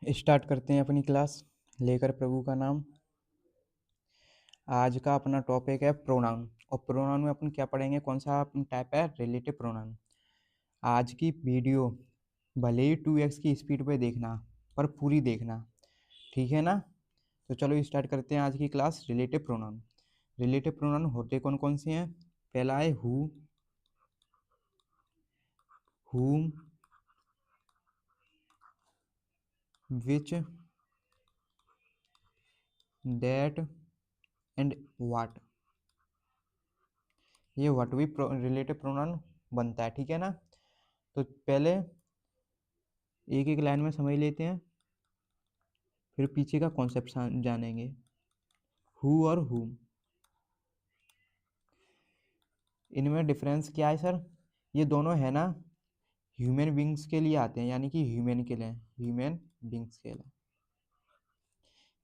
Start करते हैं अपनी क्लास लेकर प्रभु का नाम। आज का अपना टॉपिक है प्रोनाउन। और प्रोनाउन में अपन क्या पढ़ेंगे, कौन सा टाइप है, रिलेटिव प्रोनाउन। आज की वीडियो भले ही 2x की स्पीड पे देखना, पर पूरी देखना, ठीक है ना। तो चलो स्टार्ट करते हैं आज की class. Relative pronoun. Relative pronoun होते कौन कौन से हैं। पहला है who, whom, which, that and what। ये व्हाट भी रिलेटिव प्रोनाउन बनता है, ठीक है ना। तो पहले एक एक लाइन में समझ लेते हैं, फिर पीछे का कॉन्सेप्ट जानेंगे। हु और हुम, इनमें डिफरेंस क्या है सर। ये दोनों है ना ह्यूमन बींग्स के लिए आते हैं, यानी कि ह्यूमन के लिए, ह्यूमन बींग्स के लिए।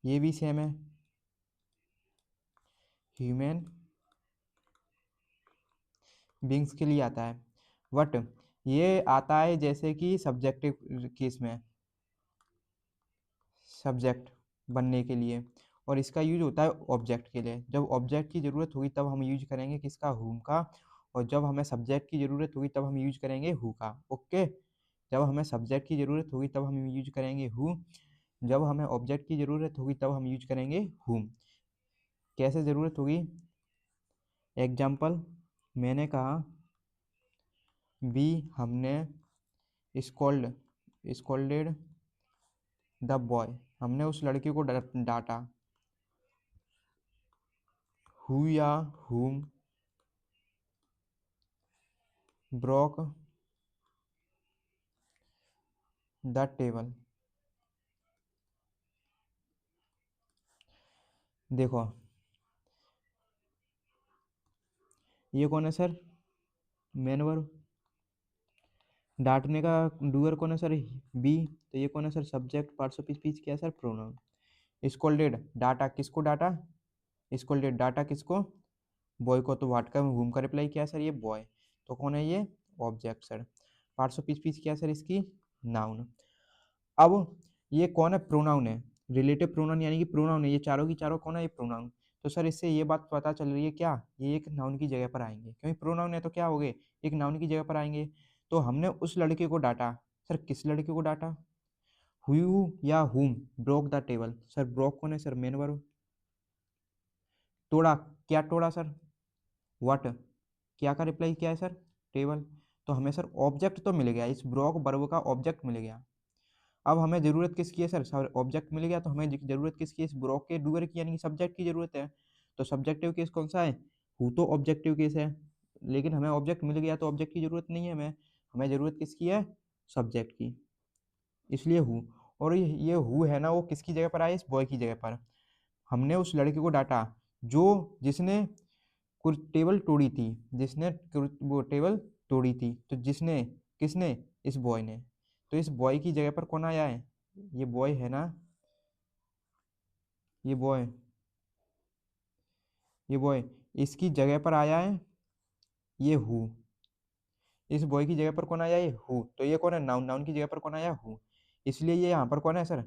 ये भी सेम है, ह्यूमन बींग्स के लिए आता है। बट ये आता है जैसे कि सब्जेक्टिव केस में, सब्जेक्ट बनने के लिए। और इसका यूज होता है ऑब्जेक्ट के लिए। जब ऑब्जेक्ट की ज़रूरत होगी तब हम यूज करेंगे किसका, हुम का। और जब हमें सब्जेक्ट की ज़रूरत होगी तब हम यूज करेंगे हु का। ओके। जब हमें सब्जेक्ट की ज़रूरत होगी तब हम यूज करेंगे हु, जब हमें ऑब्जेक्ट की ज़रूरत होगी तब हम यूज करेंगे हुम। कैसे ज़रूरत होगी, एग्जाम्पल, मैंने कहा वी, हमने, स्कॉल्ड, स्कॉल्डेड द बॉय, हमने उस लड़के को डांटा। हु या हुम ब्रोक द टेबल। देखो ये कौन है सर, मेन वर्ब। डांटने का डूअर कौन है सर, बी। तो ये कौन है sir, subject. Parts of speech क्या है सर, प्रोनाउन। स्कोल्डेड, डाटा, किसको डाटा, स्कोल्डेड, डाटा किसको, बॉय को। तो व्हाट का हुम का रिप्लाई क्या है सर, ये बॉय। तो कौन है ये, object sir. Parts of speech क्या है सर इसकी, नाउन। अब ये कौन है, प्रोनाउन है। रिलेटिव प्रोनाउन यानी कि प्रोनाउन है, ये चारों की चारों कौन है, ये प्रोनाउन। तो सर इससे ये बात पता चल रही है क्या, ये एक नाउन की जगह पर आएंगे, क्योंकि प्रोनाउन है तो क्या हो गए, एक नाउन की जगह पर आएंगे। तो हमने उस लड़के को डांटा, सर किस लड़के को डांटा, हु या हुम broke the table. Sir broke कौन है सर, मेन वर्ब। तोड़ा, क्या तोड़ा सर, व्हाट, क्या का रिप्लाई क्या है सर, टेबल। तो हमें सर ऑब्जेक्ट तो मिल गया, इस ब्रोक वर्ब का ऑब्जेक्ट मिल गया। अब हमें जरूरत किसकी है सर, ऑब्जेक्ट मिल गया तो हमें जरूरत किसकी है, इस ब्लॉक के डूअर की, यानी कि सब्जेक्ट की जरूरत है। तो सब्जेक्टिव केस कौन सा है, हु तो ऑब्जेक्टिव केस है। लेकिन हमें ऑब्जेक्ट मिल गया तो ऑब्जेक्ट की जरूरत नहीं है हमें, हमें जरूरत किसकी है, सब्जेक्ट की, इसलिए हु। और ये हु है ना, वो किसकी जगह पर आया, इस बॉय की जगह पर। हमने उस लड़के को डांटा जो, जिसने टेबल तोड़ी थी, जिसने वो टेबल तोड़ी थी। तो जिसने, किसने, इस बॉय ने। तो इस बॉय की जगह पर कौन आया है, ये बॉय है ना, ये बॉय, ये बॉय, इसकी जगह पर आया है ये हु। इस बॉय की जगह पर कौन आया, ये हु। तो ये कौन है, नाउन। नाउन की जगह पर कौन आया, हु। इसलिए ये यहाँ पर कौन है सर,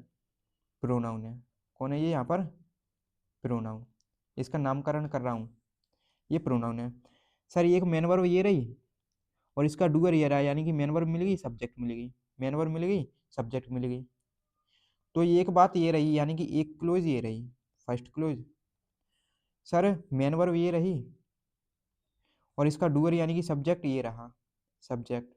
प्रोनाउन है। कौन है ये यहाँ पर, प्रोनाउन। इसका नामकरण कर रहा हूँ, ये प्रोनाउन है। सर ये एक मेन वर्ब ये रही, और इसका डूअर ये रहा, यानी कि मेन वर्ब मिल गई, सब्जेक्ट मिल गई, मेन वर्ब मिल गई, सब्जेक्ट मिल गई। तो ये एक बात ये रही, यानी कि एक क्लोज ये रही, first close. Sir main verb ये रही, और इसका डूअर यानी कि सब्जेक्ट ये रहा, सब्जेक्ट।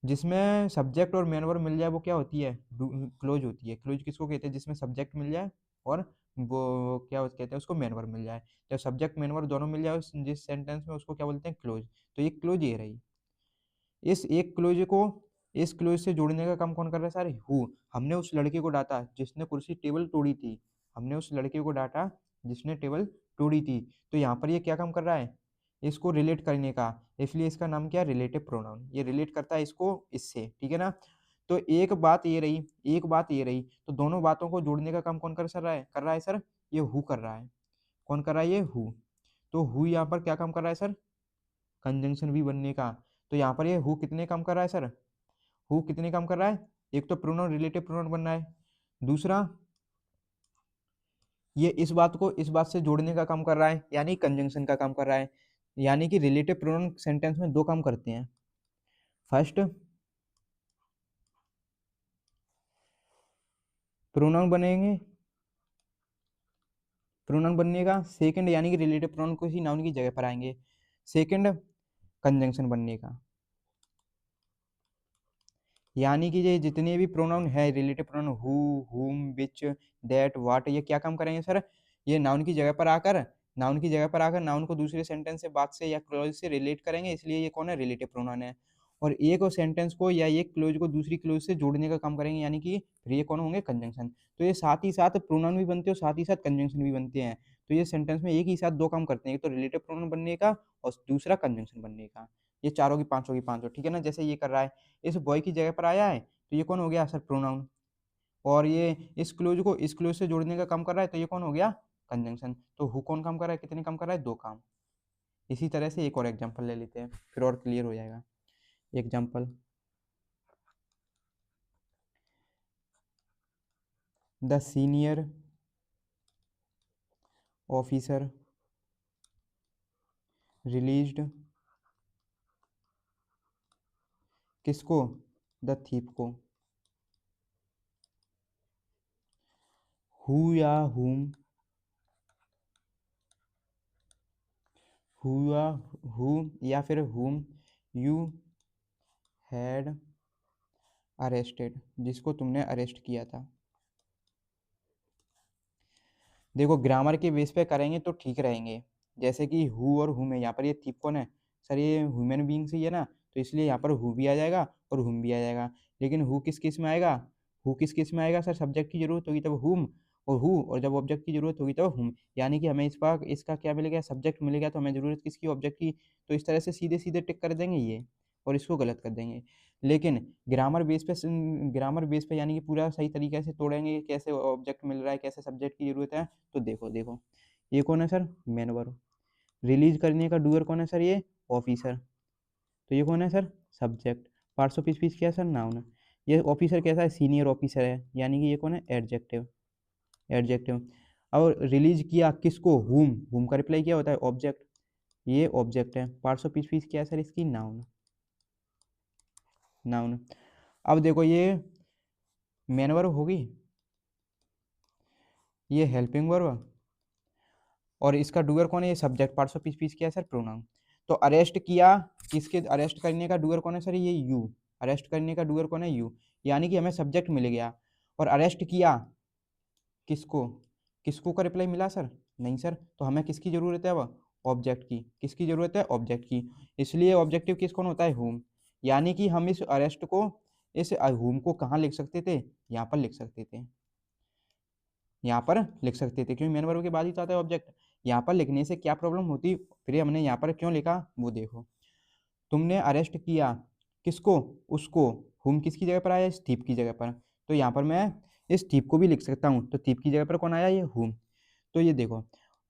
जिसमें सब्जेक्ट और मेन वर्ब मिल जाए वो क्या होती है, क्लोज होती है। क्लोज किसको कहते हैं, जिसमें सब्जेक्ट मिल जाए और वो क्या कहते हैं उसको, मेन वर्ब मिल जाए। जब सब्जेक्ट मेन वर्ब दोनों मिल जाए जिस सेंटेंस में, उसको क्या बोलते हैं, क्लोज। तो ये क्लोज ये रही। इस एक क्लोज को इस क्लोज से जोड़ने का काम कौन कर रहा है सर, हु। हमने उस लड़के को डांटा जिसने कुर्सी टेबल तोड़ी थी, हमने उस लड़के को डांटा जिसने टेबल तोड़ी थी। तो यहाँ पर ये क्या काम कर रहा है, इसको रिलेट करने का, इसलिए इसका नाम क्या है, रिलेटिव प्रोनाउन। ये रिलेट करता है इसको इससे, ठीक है ना। तो एक बात ये रही, एक बात ये रही, तो दोनों बातों को जोड़ने का काम कौन कर रहा है सर, ये हु कर रहा है। कौन कर रहा है, ये हु। तो हु यहाँ पर क्या काम कर रहा है सर, कंजंक्शन भी बनने का। तो यहाँ पर ये हु कितने काम कर रहा है सर, हु कितने काम कर रहा है, एक तो प्रोनाउन रिलेटिव प्रोनाउन बनना है, दूसरा ये इस बात से जोड़ने का काम कर रहा है, यानी कंजंक्शन का काम कर रहा है। यानी कि रिलेटिव प्रोनाउन सेंटेंस में दो काम करते हैं। फर्स्ट, प्रोनाउन बनेंगे, प्रोनाउन बनने का। सेकंड, यानी कि रिलेटिव प्रोनाउन किसी नाउन की जगह पर आएंगे। सेकंड, कंजंक्शन बनने का। यानी कि ये जितने भी प्रोनाउन है रिलेटिव प्रोनाउन, हु, हुम, विच, दैट, व्हाट, ये क्या काम करेंगे सर, ये नाउन की जगह पर आकर नाउन को दूसरे सेंटेंस से, बात से या क्लॉज से रिलेट करेंगे, इसलिए ये कौन है, रिलेटिव प्रोनाउन है। और एक और सेंटेंस को या एक क्लोज को दूसरी क्लोज से जोड़ने का काम करेंगे, यानी कि फिर ये कौन होंगे, कंजंक्शन। तो ये साथ ही साथ प्रोनाउन भी बनते हैं और साथ ही साथ कंजंक्शन भी बनते हैं। तो ये सेंटेंस में एक ही साथ दो काम करते हैं, एक तो रिलेटिव प्रोनाउन बनने का और दूसरा कंजंक्शन बनने का। ये चारों की पांचों, ठीक है ना। जैसे ये कर रहा है, इस बॉय की जगह पर आया है, तो ये कौन हो गया सर, प्रोनाउन। और ये इस क्लोज से जोड़ने का काम कर रहा है, तो ये कौन हो गया, कंजंक्शन। तो हु कौन काम कर रहा है, कितने काम कर रहा है, दो काम। इसी तरह से एक और एग्जांपल ले लेते हैं, फिर और क्लियर हो जाएगा। Example, the senior officer released, किसको, द थीप को। हु या हुम, हु या हु या फिर हुम यू हैड अरेस्टेड, जिसको तुमने अरेस्ट किया था। देखो ग्रामर के बेस पे करेंगे तो ठीक रहेंगे। जैसे कि हु और हुम है, यहाँ पर ये थीप कौन है सर, ये ह्यूमन बींग्स ही है ना, तो इसलिए यहाँ पर हु भी आ जाएगा और हुम भी आ जाएगा। लेकिन हु किस केस में आएगा, हु किस केस में आएगा सर, सब्जेक्ट की जरूरत होगी तब हुम, और हु, और जब ऑब्जेक्ट की जरूरत होगी तब हुम। यानी कि हमें इस बार इसका क्या मिलेगा, सब्जेक्ट मिलेगा, तो हमें जरूरत किसकी, ऑब्जेक्ट की। तो इस तरह से सीधे सीधे टिक कर देंगे ये, और इसको गलत कर देंगे। लेकिन ग्रामर बेस पे यानी कि पूरा सही तरीके से तोड़ेंगे, कैसे ऑब्जेक्ट मिल रहा है, कैसे सब्जेक्ट की जरूरत है। तो देखो देखो, ये कौन है सर, मेन वर्ब। रिलीज करने का डूअर कौन है सर, ये ऑफिसर। तो ये कौन है sir, subject. Parts of speech क्या है सर, नाउन। ये ऑफिसर कैसा है, सीनियर ऑफिसर है, यानी कि ये कौन है, एडजेक्टिव। एडजेक्टिव। और रिलीज किया किसको, हुम का रिप्लाई क्या होता है, ऑब्जेक्ट। ये ऑब्जेक्ट है। पार्ट्स ऑफ स्पीच क्या है सर इसकी, नाउन। नाउन। अब देखो ये मेन वर्ब होगी, ये हेल्पिंग वर्ब, और इसका डूअर कौन है, ये सब्जेक्ट। पार्ट्स ऑफ स्पीच क्या है सर, प्रोनाउन। तो अरेस्ट किया, किसके, अरेस्ट करने का डूअर कौन है सर, ये यू। अरेस्ट करने का डूअर कौन है, यू। यानी कि हमें सब्जेक्ट मिल गया, और अरेस्ट किया किसको, किसको का रिप्लाई मिला सर, नहीं सर। तो हमें किसकी जरूरत है अब, ऑब्जेक्ट की। किसकी जरूरत है, ऑब्जेक्ट की। इसलिए ऑब्जेक्टिव किस कौन होता है, हुम। यानी कि हम इस अरेस्ट को, इस हुम को कहाँ लिख सकते थे, यहाँ पर लिख सकते थे, यहाँ पर लिख सकते थे, क्योंकि मेन वर्ब के बाद ही तो आता है ऑब्जेक्ट। यहाँ पर लिखने से क्या प्रॉब्लम होती, फिर हमने यहाँ पर क्यों लिखा वो देखो। तुमने अरेस्ट किया किसको, उसको। हुम किसकी जगह पर आया, स्टीप की जगह पर। तो यहाँ पर मैं इस स्टीप को भी लिख सकता हूँ, तो स्टीप की जगह पर कौन आया, ये हुम। तो ये देखो,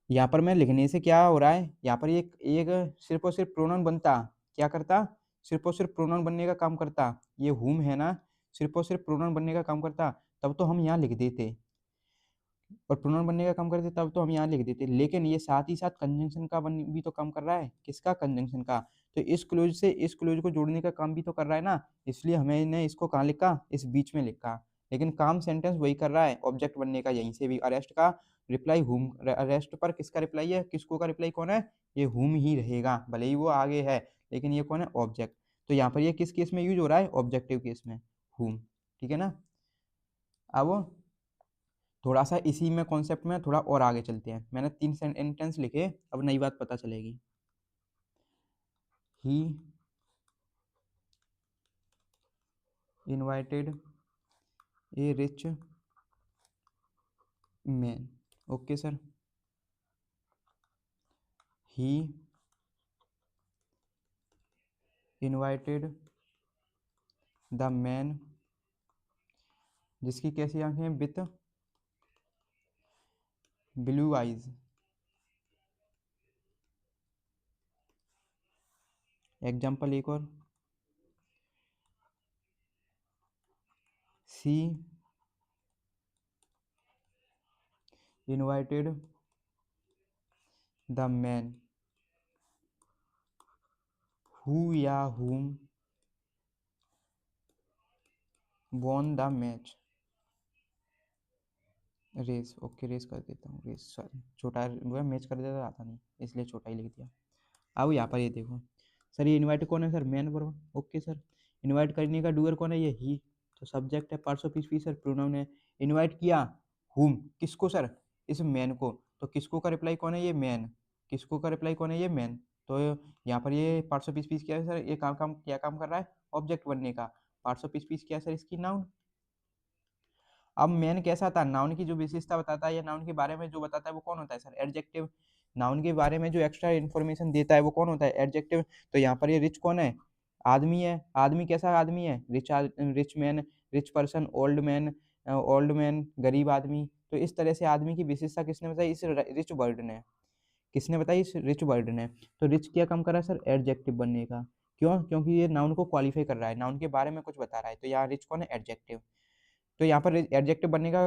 यहाँ पर मैं लिखने से क्या हो रहा है, यहाँ पर एक एक सिर्फ और सिर्फ प्रोनाउन बनता, क्या करता, सिर्फ और सिर्फ प्रोनाउन बनने का काम करता। ये हुम है ना, सिर्फ और सिर्फ प्रोनाउन बनने का काम करता, तब तो हम यहाँ लिख देते, और प्रोनाउन बनने का काम करते तब तो हम यहाँ लिख देते। लेकिन ये साथ ही साथ कंजंक्शन का बन भी तो काम कर रहा है, किसका, कंजंक्शन का। तो इस क्लोज से इस क्लोज को जोड़ने का काम भी तो कर रहा है ना, इसलिए हमें ने इसको कहाँ लिखा, इस बीच में लिखा। लेकिन काम सेंटेंस वही कर रहा है, ऑब्जेक्ट बनने का। यहीं से भी अरेस्ट का रिप्लाई हुम, अरेस्ट पर किसका रिप्लाई है, किसको का रिप्लाई कौन है, ये हुम ही रहेगा, भले ही वो आगे है, लेकिन ये कौन है, ऑब्जेक्ट। तो यहाँ पर ये किस केस में यूज हो रहा है, ऑब्जेक्टिव केस में, हुम। ठीक है ना। अब थोड़ा सा इसी में कॉन्सेप्ट में थोड़ा और आगे चलते हैं। मैंने तीन सेंटेंस लिखे, अब नई बात पता चलेगी। He invited a rich man, okay sir. He invited the man, जिसकी कैसी आंखें, विथ ब्लू आइज। एग्जाम्पल एक और, she invited the man who या whom won the match. Erase, okay erase कर देता हूँ, रेस सॉरी छोटा वो है, मैच कर देता आता नहीं इसलिए छोटा ही लिख दिया। अब यहाँ पर ये देखो सर, ये इनवाइट कौन है sir, man verb, okay sir. Invite करने का डूअर कौन है, ये ही, तो सब्जेक्ट है, parts of speech sir pronoun है। इनवाइट किया हुम, किसको सर, इस मैन को, तो किसको का रिप्लाई कौन है, ये मैन, किसको का रिप्लाई कौन है, ये मैन। तो यहाँ पर ये पार्ट्स ऑफ स्पीच क्या है सर, ये काम क्या काम कर रहा है, ऑब्जेक्ट बनने का। पार्ट्स ऑफ स्पीच क्या है सर, इसकी नाउन। अब मैन कैसा था, नाउन की जो विशेषता बताता है या नाउन के बारे में जो बताता है वो कौन होता है सर, एडजेक्टिव। नाउन के बारे में जो एक्स्ट्रा इन्फॉर्मेशन देता है वो कौन होता है, एडजेक्टिव। तो यहाँ पर ये रिच कौन है, आदमी है। आदमी कैसा आदमी है, rich man, rich person, old man गरीब आदमी। तो इस तरह से आदमी की विशेषता किसने बताई, इस रिच वर्ड ने, किसने बताई, इस रिच वर्ड ने। तो रिच क्या काम कर रहा है सर, एडजेक्टिव बनने का। क्यों, क्योंकि ये नाउन को क्वालिफाई कर रहा है, नाउन के बारे में कुछ बता रहा है। तो यहाँ रिच कौन है, एडजेक्टिव। तो यहाँ पर एडजेक्टिव बनने का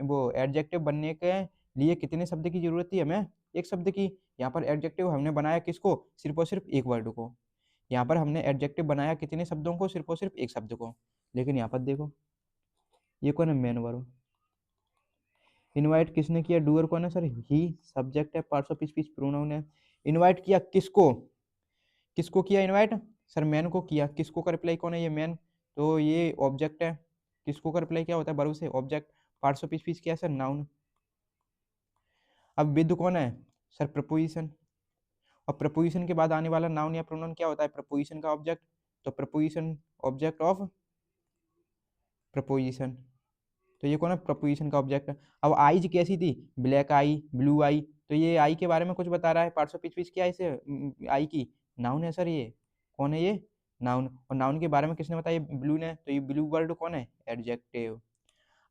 वो एडजेक्टिव बनने के लिए कितने शब्द की जरूरत थी हमें, एक शब्द की। यहाँ पर एडजेक्टिव हमने बनाया किसको, सिर्फ और सिर्फ एक वर्ड को। यहाँ पर हमने एडजेक्टिव बनाया कितने शब्दों को, सिर्फ और सिर्फ एक शब्द को। लेकिन यहाँ पर देखो ये कौन है, मेन वर्ब। इनवाइट किसने किया, डूअर कौन है सर, ही, सब्जेक्ट है, पार्ट्स ऑफ स्पीच प्रोनाउन है। इनवाइट किया किसको, किसको किया इनवाइट, सर मैन को किया। किसको का रिप्लाई कौन है, ये मैन, तो ये ऑब्जेक्ट है। किसको का रिप्लाई क्या होता है, वर्ब से ऑब्जेक्ट। पार्ट्स ऑफ स्पीच क्या है सर, नाउन। अब विद कौन है सर, प्रपोजिशन। और प्रपोजिशन के बाद आने वाला नाउन या प्रोनाउन क्या होता है, प्रपोजिशन का ऑब्जेक्ट। तो प्रपोजिशन ऑब्जेक्ट ऑफ प्रपोजिशन, तो ये कौन है, प्रपोजिशन का ऑब्जेक्ट। अब आईज कैसी थी, ब्लैक आई, ब्लू आई। तो ये आई के बारे में कुछ बता रहा है, पार्ट्स ऑफ स्पीच क्या है इसे, आई की नाउन है सर, ये कौन है, ये नाउन। और नाउन के बारे में किसने बताया, ब्लू ने। तो ये ब्लू वर्ड कौन है, एडजेक्टिव।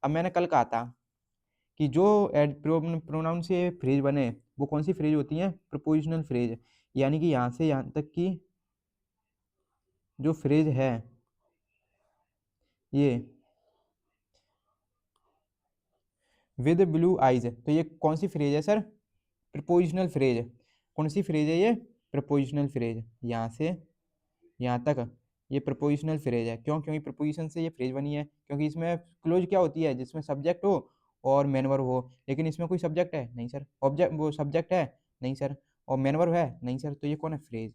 अब मैंने कल कहा था कि जो प्रोनाउन से फ्रेज बने वो कौन सी फ्रेज होती है, प्रपोजिशनल फ्रेज। यानी कि यहाँ से यहाँ तक की जो फ्रेज है ये विद ब्लू आइज, तो ये कौन सी फ्रेज है सर, प्रपोजिशनल फ्रेज। कौन सी फ्रेज है ये, प्रपोजिशनल फ्रेज। यहाँ से यहाँ तक ये प्रपोजिशनल फ्रेज है। क्यों, क्योंकि प्रपोजिशन से ये फ्रेज बनी है। क्योंकि इसमें क्लोज क्या होती है, जिसमें सब्जेक्ट हो और मैन वर्ब हो। लेकिन इसमें कोई सब्जेक्ट है नहीं सर, ऑब्जेक्ट वो सब्जेक्ट है नहीं सर, और मैन वर्ब है नहीं सर। तो ये कौन है, फ्रेज।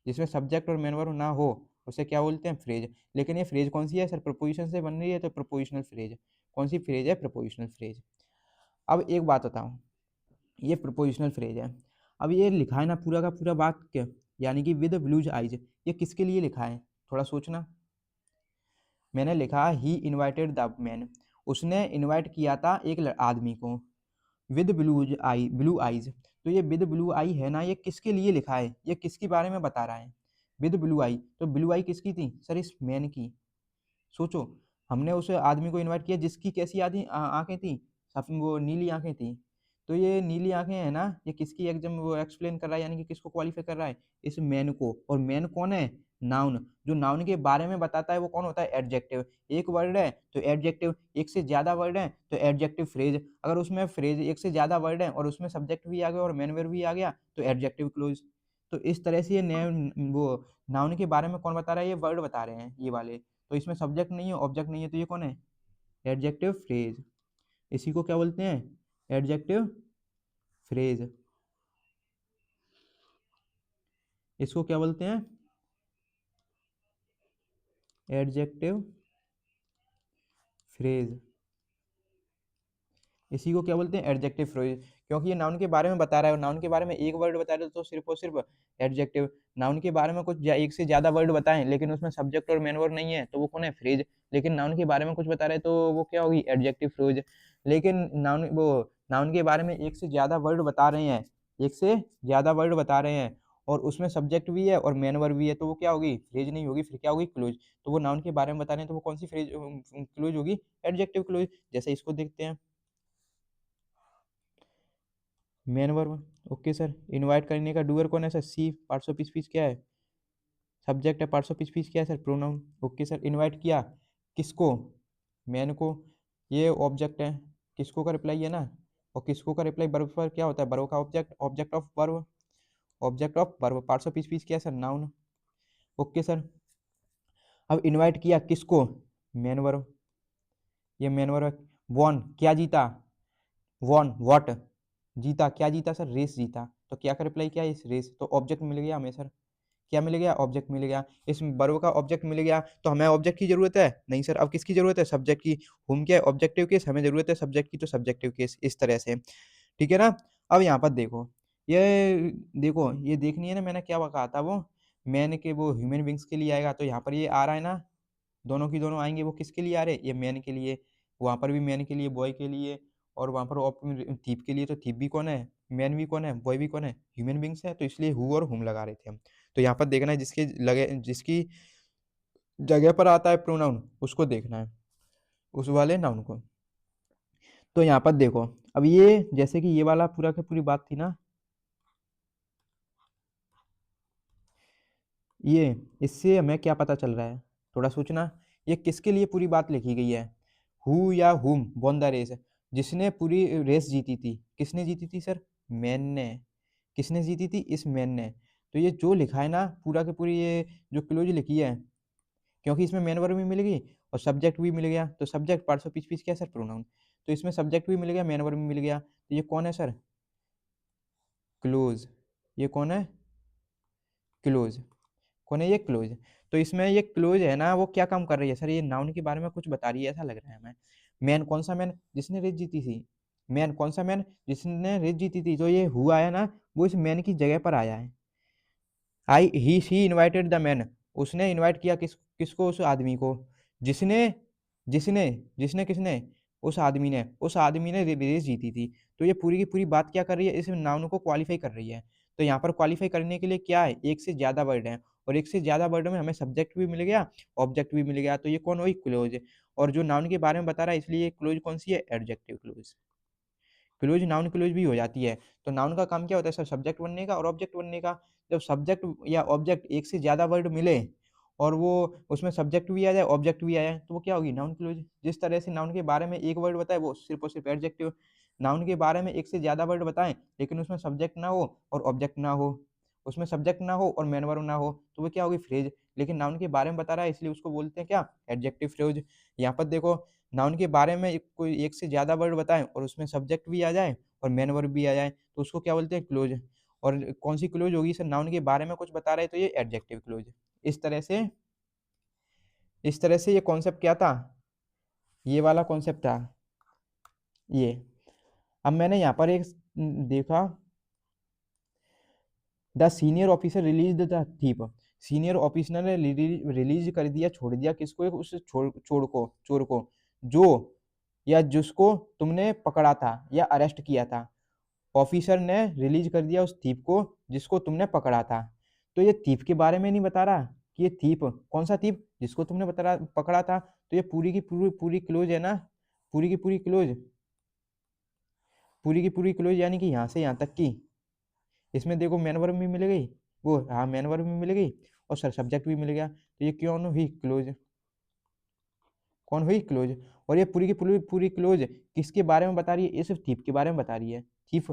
जिसमें सब्जेक्ट और मैन वर्ब ना हो उसे क्या बोलते हैं, फ्रेज। लेकिन ये फ्रेज कौन सी है सर, प्रपोजिशन से बन रही है, तो प्रपोजिशनल फ्रेज। कौन सी फ्रेज है, प्रपोजिशनल फ्रेज। अब एक बात बताऊं, ये प्रपोजिशनल फ्रेज है। अब ये लिखा है ना पूरा का पूरा वाक्य, यानी कि विद ब्लूज आइज, ये किसके लिए लिखा है, थोड़ा सोचना। मैंने लिखा ही इनवाइटेड द मैन, उसने इनवाइट किया था एक आदमी को, विद ब्लू आइज। तो ये विद ब्लू आई है ना, ये किसके लिए लिखा है, ये किसके बारे में बता रहा है, विद ब्लू आई। तो ब्लू आई किसकी थी सर, इस मैन की। सोचो, हमने उस आदमी को इनवाइट किया जिसकी कैसी आदि आंखें थी, वो नीली आंखें थी। तो ये नीली आंखें है ना, ये किसकी एग्जाम वो एक्सप्लेन कर रहा है, यानी कि किसको क्वालिफाई कर रहा है, इस मैन को। और मैन कौन है, नाउन। जो नाउन के बारे में बताता है वो कौन होता है, एडजेक्टिव। एक वर्ड है तो एडजेक्टिव, एक से ज्यादा वर्ड है तो एडजेक्टिव फ्रेज। अगर उसमें फ्रेज एक से ज्यादा वर्ड है और उसमें सब्जेक्ट भी आ गया और मैन वर्ब भी आ गया तो एडजेक्टिव क्लोज। तो इस तरह से ये वो नाउन के बारे में कौन बता रहा है, ये वर्ड बता रहे हैं ये वाले। तो इसमें सब्जेक्ट नहीं है, ऑब्जेक्ट नहीं है, तो ये कौन है, एडजेक्टिव फ्रेज। इसी को क्या बोलते हैं, एडजेक्टिव फ्रेज। इसको क्या बोलते हैं, एडजेक्टिव फ्रेज। इसी को क्या बोलते हैं, एडजेक्टिव फ्रेज। क्योंकि ये नाउन के बारे में बता रहा है और नाउन के बारे में एक वर्ड बता रहे हो तो सिर्फ और सिर्फ एडजेक्टिव। नाउन के बारे में कुछ एक से ज्यादा वर्ड बताएं लेकिन उसमें सब्जेक्ट और मेन वर्ब नहीं है तो वो कौन है, फ्रेज। लेकिन नाउन के बारे में कुछ बता रहे हैं तो वो क्या होगी, एडजेक्टिव फ्रेज। लेकिन नाउन के बारे में एक से ज्यादा वर्ड बता रहे हैं, एक से ज्यादा वर्ड बता रहे हैं और उसमें सब्जेक्ट भी है और मेन वर्ब भी है, तो वो क्या होगी, फ्रेज नहीं होगी, फिर क्या होगी, क्लोज। तो वो नाउन के बारे में बता रहे हैं तो वो कौन सी फ्रेज क्लोज होगी, एडजेक्टिव क्लोज। जैसे इसको देखते हैं, main verb, okay sir. Invite करने का डूअर कौन है sir, see, parts of speech क्या है, सब्जेक्ट है, पार्ट्स ऑफ स्पीच क्या है sir, pronoun, okay sir. Invite किया किसको, मैन को, ये ऑब्जेक्ट है, किसको का रिप्लाई है ना, और किसको का रिप्लाई वर्ब पर क्या होता है, वर्ब का object, object of verb, object of verb, parts of speech क्या है सर, नाउन। Okay sir. अब इनवाइट किया किसको, मेन वर्ब, ये मेन वर्ब। वॉन क्या जीता, वॉन व्हाट, जीता क्या जीता सर, रेस जीता, तो क्या का रिप्लाई क्या है, इस रेस, तो ऑब्जेक्ट मिल गया हमें सर, क्या मिल गया, ऑब्जेक्ट मिल गया। इस वर्ब का ऑब्जेक्ट मिल गया, तो हमें ऑब्जेक्ट की जरूरत है नहीं सर, अब किसकी जरूरत है, सब्जेक्ट की। हुम क्या है, ऑब्जेक्टिव केस, हमें जरूरत है सब्जेक्ट की, तो सब्जेक्टिव केस, इस तरह से, ठीक है ना। अब यहाँ पर देखो, ये देखो, ये देखनी है ना, मैंने क्या कहा था, वो मैन के वो ह्यूमन बींग्स के लिए आएगा, तो यहाँ पर ये आ रहा है ना, दोनों की दोनों आएंगे, वो किसके लिए आ रहे हैं, ये मैन के लिए, वहां पर भी मैन के लिए, बॉय के लिए, और वहां पर थीप के लिए, तो थीप भी कौन है, मैन भी कौन है, बॉय भी कौन है, ह्यूमन बींग्स है, तो इसलिए हु और हुम लगा रहे थे हम। तो यहाँ पर देखना है जिसके लगे, जिसकी जगह पर आता है प्रोनाउन, उसको देखना है, उस वाले नाउन को। तो यहाँ पर देखो, अब ये जैसे कि ये वाला पूरा की पूरी बात थी ना, ये इससे हमें क्या पता चल रहा है, थोड़ा सोचना, ये किसके लिए पूरी बात लिखी गई है, हु या हुम वॉन द रेस, जिसने पूरी रेस जीती थी, किसने जीती थी सर, मैन ने, किसने जीती थी, इस मैन ने। तो ये जो लिखा है ना पूरा के पूरी, ये जो क्लोज लिखी है, क्योंकि इसमें मैन वर्ब भी मिल गई और सब्जेक्ट भी मिल गया, तो सब्जेक्ट पार्ट्स ऑफ स्पीच क्या है सर, प्रोनाउन, तो इसमें सब्जेक्ट भी मिल गया, मैन वर्ब भी मिल गया, तो ये कौन है सर, क्लोज, ये कौन है, क्लोज, कौन है ये, क्लोज। तो इसमें ये क्लोज है ना, वो क्या काम कर रही है सर, ये नाउन के बारे में कुछ बता रही है, ऐसा लग रहा है हमें। मैन कौन सा मैन, जिसने रेस जीती थी, मैन कौन सा मैन, जिसने रेस जीती थी, तो ये हुआ है ना, वो इस मैन की जगह पर आया है। आई ही शी इनवाइटेड द मैन, उसने इनवाइट किया किसको, उस आदमी को, जिसने जिसने जिसने किसने, उस आदमी ने रेस जीती थी। तो ये पूरी की पूरी बात क्या कर रही है, इस नाउन को क्वालिफाई कर रही है। तो यहाँ पर क्वालिफाई करने के लिए क्या है, एक से ज्यादा वर्ड है, और एक से ज्यादा वर्ड में हमें सब्जेक्ट भी मिल गया, ऑब्जेक्ट भी मिल गया, तो ये कौन हुई, क्लोज। और जो नाउन के बारे में बता रहा है, इसलिए क्लोज कौन सी है, adjective close. Close noun close भी हो जाती है। तो नाउन का काम क्या होता है सर, सब्जेक्ट बनने का और ऑब्जेक्ट बनने का। जब सब्जेक्ट या ऑब्जेक्ट एक से ज्यादा वर्ड मिले, और वो उसमें सब्जेक्ट भी आ जाए, ऑब्जेक्ट भी आ जाए, तो वो क्या होगी, नाउन क्लोज। जिस तरह से नाउन के बारे में एक वर्ड बताए, वो सिर्फ और सिर्फ एडजेक्टिव। नाउन के बारे में एक से ज्यादा वर्ड बताएं, लेकिन उसमें सब्जेक्ट ना हो और ऑब्जेक्ट ना हो, उसमें सब्जेक्ट ना हो और मेन वर्ब ना हो, तो वो क्या होगी, फ्रेज। लेकिन नाउन के बारे में बता रहा है, इसलिए उसको बोलते हैं क्या, एडजेक्टिव फ्रेज। यहाँ पर देखो, नाउन के बारे में कोई एक से ज्यादा वर्ड बताएं और उसमें सब्जेक्ट भी आ जाए और मेन वर्ब भी आ जाए, तो उसको क्या बोलते हैं, क्लोज। और कौन सी क्लोज होगी सर, नाउन के बारे में कुछ बता रहे हैं, तो ये एडजेक्टिव क्लोज। इस तरह से, इस तरह से ये कॉन्सेप्ट क्या था, ये वाला कॉन्सेप्ट था ये। अब मैंने यहाँ पर एक देखा, the senior officer release the thief, senior officer ने रिलीज कर दिया, छोड़ दिया किसको, उस चोर को, जो या जिसको तुमने पकड़ा था या अरेस्ट किया था। ऑफिसर ने रिलीज कर दिया उस थीप को जिसको तुमने पकड़ा था। तो ये थीप के बारे में नहीं बता रहा कि ये थीप कौन सा थीप, जिसको तुमने पकड़ा था। तो ये पूरी की पूरी पूरी क्लोज है ना, पूरी की पूरी क्लोज, पूरी की पूरी क्लोज, यानी कि यहाँ से यहाँ तक की। इसमें देखो मैन वर्ब भी मिल गई, वो हाँ मैन वर्ब भी मिल गई, और सर सब्जेक्ट भी मिल गया, तो ये क्यों हुई क्लोज, कौन हुई क्लोज। और ये पूरी की पूरी पूरी क्लोज किसके बारे में बता रही है, ये सिर्फ थीप के बारे में बता रही है। थीप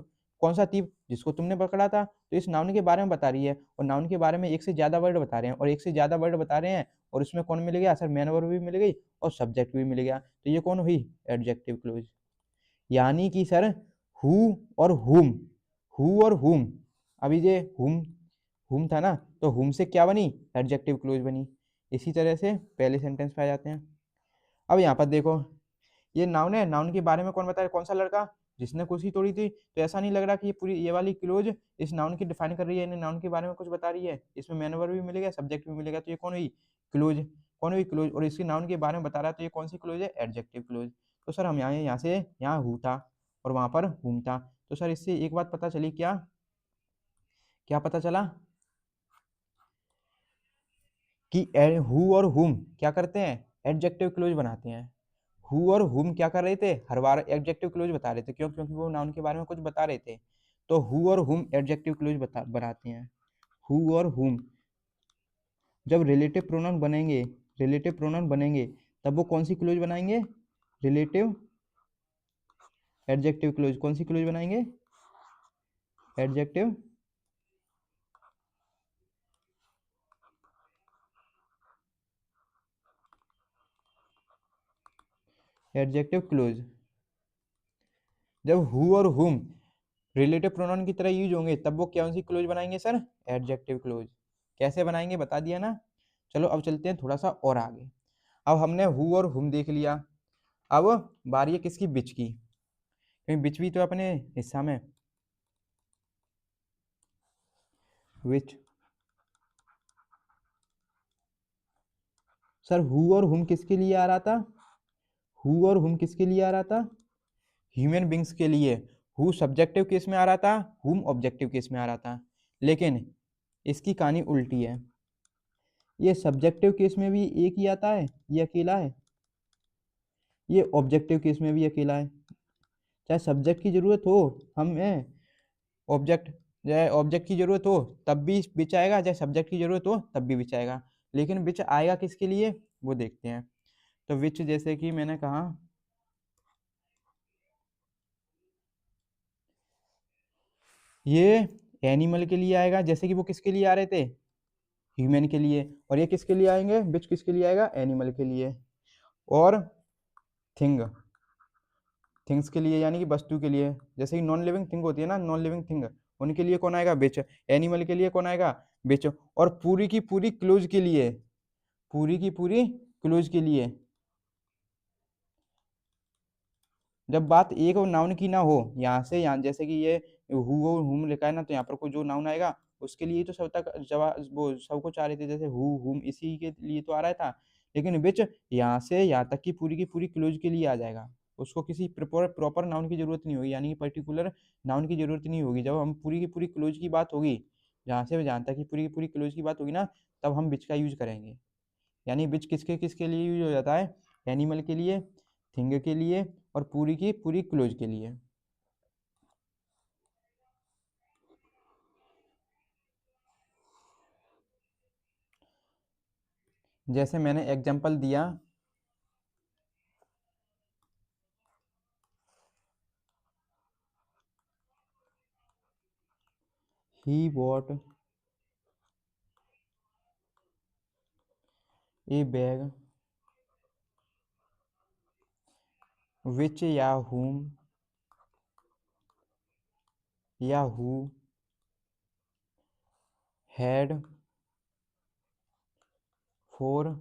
कौन सा थीप, जिसको तुमने पकड़ा था, तो इस नाउन के बारे में बता रही है, और नाउन के बारे में एक से ज्यादा वर्ड बता रहे हैं, और एक से ज्यादा वर्ड बता रहे हैं, और उसमें कौन मिल गया सर, मैन वर्ब भी मिल गई और सब्जेक्ट भी मिल गया, तो ये कौन हुई, एडजेक्टिव क्लोज। यानी कि सर हु और हुम, हु और हुम, अभी ये हुम था ना, तो हुम से क्या बनी, एडजेक्टिव क्लोज बनी। इसी तरह से पहले सेंटेंस पे आ जाते हैं। अब यहाँ पर देखो, ये नाउन है, नाउन के बारे में कौन बता रहा है, कौन सा लड़का, जिसने कुर्सी तोड़ी थी। तो ऐसा नहीं लग रहा कि ये पूरी ये वाली क्लोज इस नाउन की डिफाइन कर रही है, नाउन के बारे में कुछ बता रही है, इसमें मैन वर्ब भी मिलेगा, सब्जेक्ट भी मिलेगा, तो ये कौन हुई, क्लोज। कौन हुई क्लोज, और इसकी नाउन के बारे में बता रहा है, तो ये कौन सी क्लोज है, एडजेक्टिव क्लोज। तो सर हम यहाँ से यहाँ हु था और वहां पर हुम था। तो सर इससे एक बात पता चली, क्या क्या पता चला, कि हु और हुम क्या करते हैं, एडजेक्टिव क्लोज बनाते हैं। हु और हुम क्या कर रहे थे, हर बार एडजेक्टिव क्लोज बता रहे थे, क्यों, क्योंकि वो नाउन के बारे में कुछ बता रहे थे। तो हु और हुम एडजेक्टिव क्लोज बनाते हैं। हु और हुम जब रिलेटिव प्रोनाउन बनेंगे, रिलेटिव प्रोनाउन बनेंगे, तब वो कौन सी क्लोज बनाएंगे, रिलेटिव एडजेक्टिव क्लोज, कौन सी क्लोज बनाएंगे? Adjective adjective close. जब हु और हुम रिलेटिव प्रोनाउन की तरह यूज होंगे तब वो कौन सी क्लोज बनाएंगे सर? Adjective close. कैसे बनाएंगे बता दिया ना। चलो अब चलते हैं थोड़ा सा और आगे। अब हमने हु और हुम देख लिया, अब बारी है किसकी? बिच की, क्योंकि बिच भी तो अपने हिस्सा में। विच। सर हु और हुम किसके लिए आ रहा था? हु और हुम किसके लिए आ रहा था? ह्यूमन बींग्स के लिए। हु सब्जेक्टिव केस में आ रहा था, हुम ऑब्जेक्टिव केस में आ रहा था। लेकिन इसकी कहानी उल्टी है, ये सब्जेक्टिव केस में भी एक ही आता है, ये अकेला है। ये ऑब्जेक्टिव केस में भी अकेला है। चाहे सब्जेक्ट की जरूरत हो हमें, ऑब्जेक्ट चाहे ऑब्जेक्ट की जरूरत हो तब भी बिच आएगा, चाहे सब्जेक्ट की जरूरत हो तब भी बिच आएगा। लेकिन बिच आएगा किसके लिए वो देखते हैं। तो विच जैसे कि मैंने कहा, ये एनिमल के लिए आएगा, जैसे कि वो किसके लिए आ रहे थे? ह्यूमन के लिए। और ये किसके लिए आएंगे? बिच किसके लिए आएगा? एनिमल के लिए। और थिंग, थिंग्स के लिए यानी कि वस्तु के लिए, जैसे कि नॉन लिविंग थिंग होती है ना, नॉन लिविंग थिंग, उनके लिए कौन आएगा? बिच। एनिमल के लिए कौन आएगा? बिच। और पूरी की पूरी क्लोज के लिए, पूरी की पूरी क्लोज के लिए जब बात एक और नाउन की ना हो, यहाँ से यहाँ जैसे कि ये हु और हुम लिखा है ना, तो यहाँ पर कोई जो नाउन आएगा उसके लिए तो सब तक जवाब वो सब कुछ आ रहे थे, जैसे हु हुम इसी के लिए तो आ रहा था। लेकिन बिच यहाँ से यहाँ तक की पूरी क्लोज के लिए आ जाएगा, उसको किसी प्रॉपर नाउन की जरूरत नहीं होगी, यानी कि पर्टिकुलर नाउन की जरूरत नहीं होगी। जब हम पूरी की पूरी क्लोज की बात होगी, जहाँ से जहाँ तक की पूरी क्लोज की बात होगी ना, तब हम बिच का यूज करेंगे। यानी बिच किसके किसके लिए यूज हो जाता है? एनिमल के लिए, थिंग के लिए, और पूरी की पूरी क्लोज के लिए। जैसे मैंने एग्जांपल दिया, ही बॉट ए बैग विच या whom या who had 4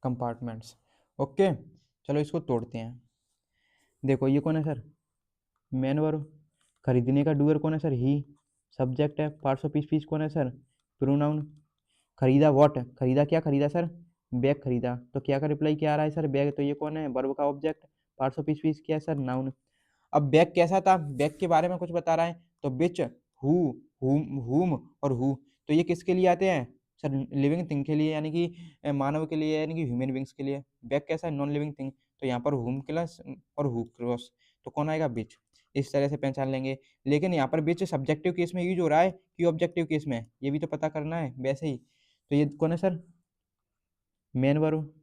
कंपार्टमेंट्स। ओके, चलो इसको तोड़ते हैं। देखो ये कौन है सर? Man verb. खरीदने का डूअर कौन है सर? ही। सब्जेक्ट है। पार्ट्स ऑफ स्पीच कौन है सर? प्रोनाउन। खरीदा व्हाट? खरीदा क्या खरीदा सर? बैग खरीदा। तो क्या का रिप्लाई क्या आ रहा है सर? बैग। तो ये कौन है? वर्ब का ऑब्जेक्ट। पार्ट्स ऑफ स्पीच क्या है सर? नाउन। अब बैग कैसा था? बैग के बारे में कुछ बता रहा है, तो बिच, हु, हुम और हु, तो ये किसके लिए आते हैं सर? लिविंग थिंग के लिए, यानी कि मानव के लिए, यानी कि ह्यूमन बींग्स के लिए। बैग कैसा है? Non living thing. तो यहाँ पर हुम क्लस और हु क्रॉस, तो कौन आएगा? बिच। इस तरह से पहचान लेंगे। लेकिन यहाँ पर बिच सब्जेक्टिव केस में यूज हो रहा है कि ऑब्जेक्टिव केस में, ये भी तो पता करना है वैसे ही। तो ये कौन है सर? Main verb.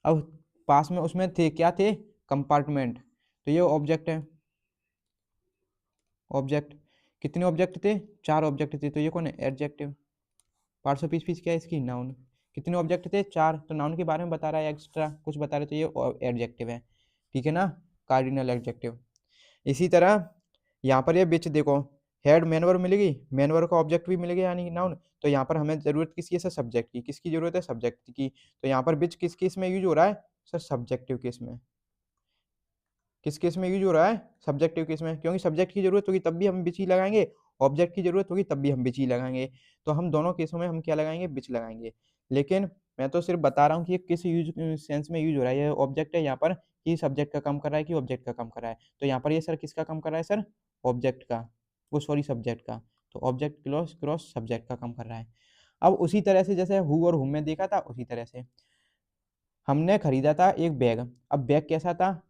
अब पास में उसमें थे क्या थे? कंपार्टमेंट, तो ये ऑब्जेक्ट है। ऑब्जेक्ट, कितने ऑब्जेक्ट थे? 4 ऑब्जेक्ट थे, तो ये कौन है? एडजेक्टिव। पार्ट्स ऑफ स्पीच क्या है इसकी? नाउन। कितने ऑब्जेक्ट थे? 4, तो नाउन के बारे में बता रहा है, एक्स्ट्रा कुछ बता रहे, तो ये एडजेक्टिव है। ठीक है ना, कार्डिनल एडजेक्टिव। इसी तरह यहाँ पर ये बिच देखो, हेड मेन वर्ब मिलेगी, मेन वर्ब का ऑब्जेक्ट भी मिलेगा यानी नाउन। तो यहाँ पर हमें जरूरत किसकी है सर? सब्जेक्ट की। किसकी जरूरत है? सब्जेक्ट की। तो यहाँ पर बिच किस केस में यूज हो रहा है सर? सब्जेक्टिव केस में। किस केस में यूज हो रहा है? सब्जेक्टिव केस में, क्योंकि सब्जेक्ट की जरूरत होगी तब भी हम बिच ही लगाएंगे, ऑब्जेक्ट की जरूरत होगी तब भी हम बिच ही लगाएंगे। तो हम दोनों केसों में हम क्या लगाएंगे? बिच लगाएंगे। लेकिन मैं तो सिर्फ बता रहा हूँ कि ये किस यूज सेंस में यूज हो रहा है। ये ऑब्जेक्ट है यहाँ पर, कि सब्जेक्ट का काम कर रहा है कि ऑब्जेक्ट का काम कर रहा है। तो यहाँ पर ये सर किसका काम कर रहा है सर? ऑब्जेक्ट का, वो सॉरी सब्जेक्ट का। तो ऑब्जेक्ट क्रॉस क्रॉस सब्जेक्ट का काम कर रहा है। अब उसी तरह से जैसे हु और हुम में देखा था, उसी तरह से हमने खरीदा था एक बैग। अब बैग कैसा था?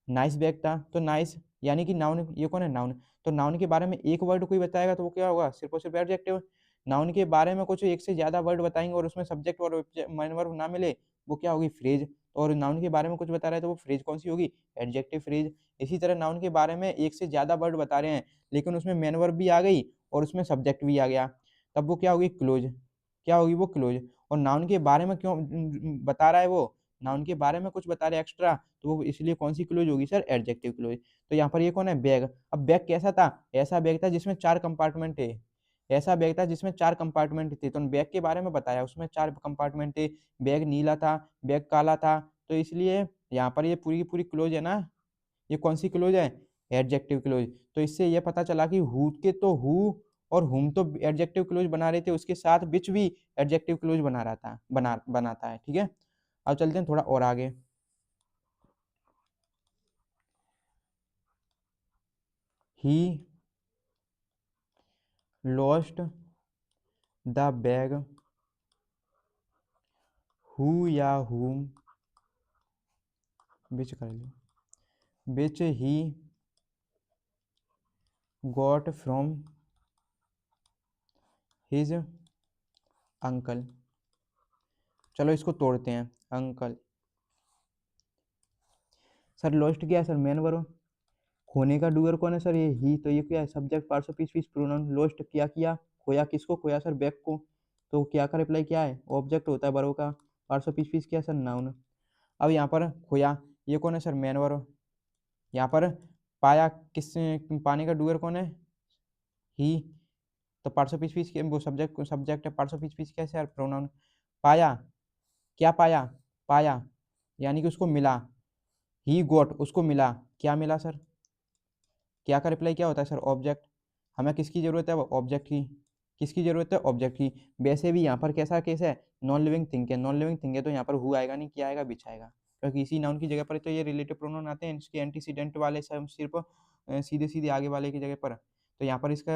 नाइस बैग था। तो नाइस यानी कि नाउन, ये कौन है? नाउन। तो नाउन के बारे में एक वर्ड कोई बताएगा तो वो क्या होगा? सिर्फ और सिर्फ एडजेक्टिव। नाउन के बारे में कुछ एक से ज्यादा वर्ड बताएंगे और उसमें सब्जेक्ट और मेन वर्ब ना मिले, वो क्या होगी, फ्रेज। और नाउन के बारे में कुछ बता रहा है तो वो फ्रेज कौन सी होगी, एडजेक्टिव फ्रेज। इसी तरह नाउन के बारे में एक से ज्यादा वर्ड बता रहे हैं लेकिन उसमें मेन वर्ब भी आ गई और उसमें सब्जेक्ट भी आ गया, तब वो क्या होगी, क्लोज। क्या होगी वो, क्लोज। और नाउन के बारे में क्यों बता रहा है वो, नाउन के बारे में कुछ बता रहे हैं एक्स्ट्रा, तो वो इसलिए कौन सी क्लोज होगी सर, एडजेक्टिव क्लोज। तो यहाँ पर ये कौन है, बैग। अब बैग कैसा था, ऐसा बैग था जिसमें 4 कंपार्टमेंट थे, ऐसा बैग था जिसमें 4 कंपार्टमेंट थे, तो बैग के बारे में बताया, उसमें 4 कंपार्टमेंट थे, बैग नीला था, बैग काला था, तो इसलिए यहाँ पर ये पूरी की पूरी क्लोज है ना, ये कौन सी क्लोज है, एडजेक्टिव क्लोज। तो इससे ये पता चला कि हु के तो हु और हुम तो एडजेक्टिव क्लोज बना रहे थे, उसके साथ विच भी एडजेक्टिव क्लोज बना रहा था, बनाता है, ठीक है। अब चलते हैं थोड़ा और आगे। He lost the bag, who या हुम, विच कर लो, which he got from his uncle. चलो इसको तोड़ते हैं, अंकल। सर लॉस्ट क्या है सर, मेन वर्ब। खोने का डूअर कौन है सर, ये ही, तो ये क्या है, subject parts of speech pronoun. Lost क्या किया, खोया, किसको खोया सर, बैग को। तो क्या का रिप्लाई क्या है, ऑब्जेक्ट होता है वर्ब का। पार्ट्स ऑफ स्पीच क्या है सर, नाउन। अब यहाँ पर खोया, ये कौन है सर, मेन वर्ब। यहाँ पर पाया, किस, पानी का डूअर कौन है, ही, तो पार्ट्स ऑफ स्पीच वो सब्जेक्ट, सब्जेक्ट है, पार्ट्स ऑफ स्पीच कैसे यार, प्रोनाउन। पाया, क्या पाया, पाया यानी कि उसको मिला, ही गोट, उसको मिला, क्या मिला सर, क्या का रिप्लाई क्या होता है सर, ऑब्जेक्ट। हमें किसकी जरूरत है, ऑब्जेक्ट की। किसकी जरूरत है, ऑब्जेक्ट की। वैसे भी यहाँ पर कैसा केस है, नॉन लिविंग थिंग है, नॉन लिविंग थिंग है तो यहाँ पर हु आएगा नहीं, क्या आएगा, बिच आएगा, क्योंकि इसी नाउन की जगह पर तो ये रिलेटिव प्रोनाउन आते हैं, इसके एंटीसीडेंट वाले सिर्फ सीधे सीधे आगे वाले की जगह पर। तो यहाँ पर इसका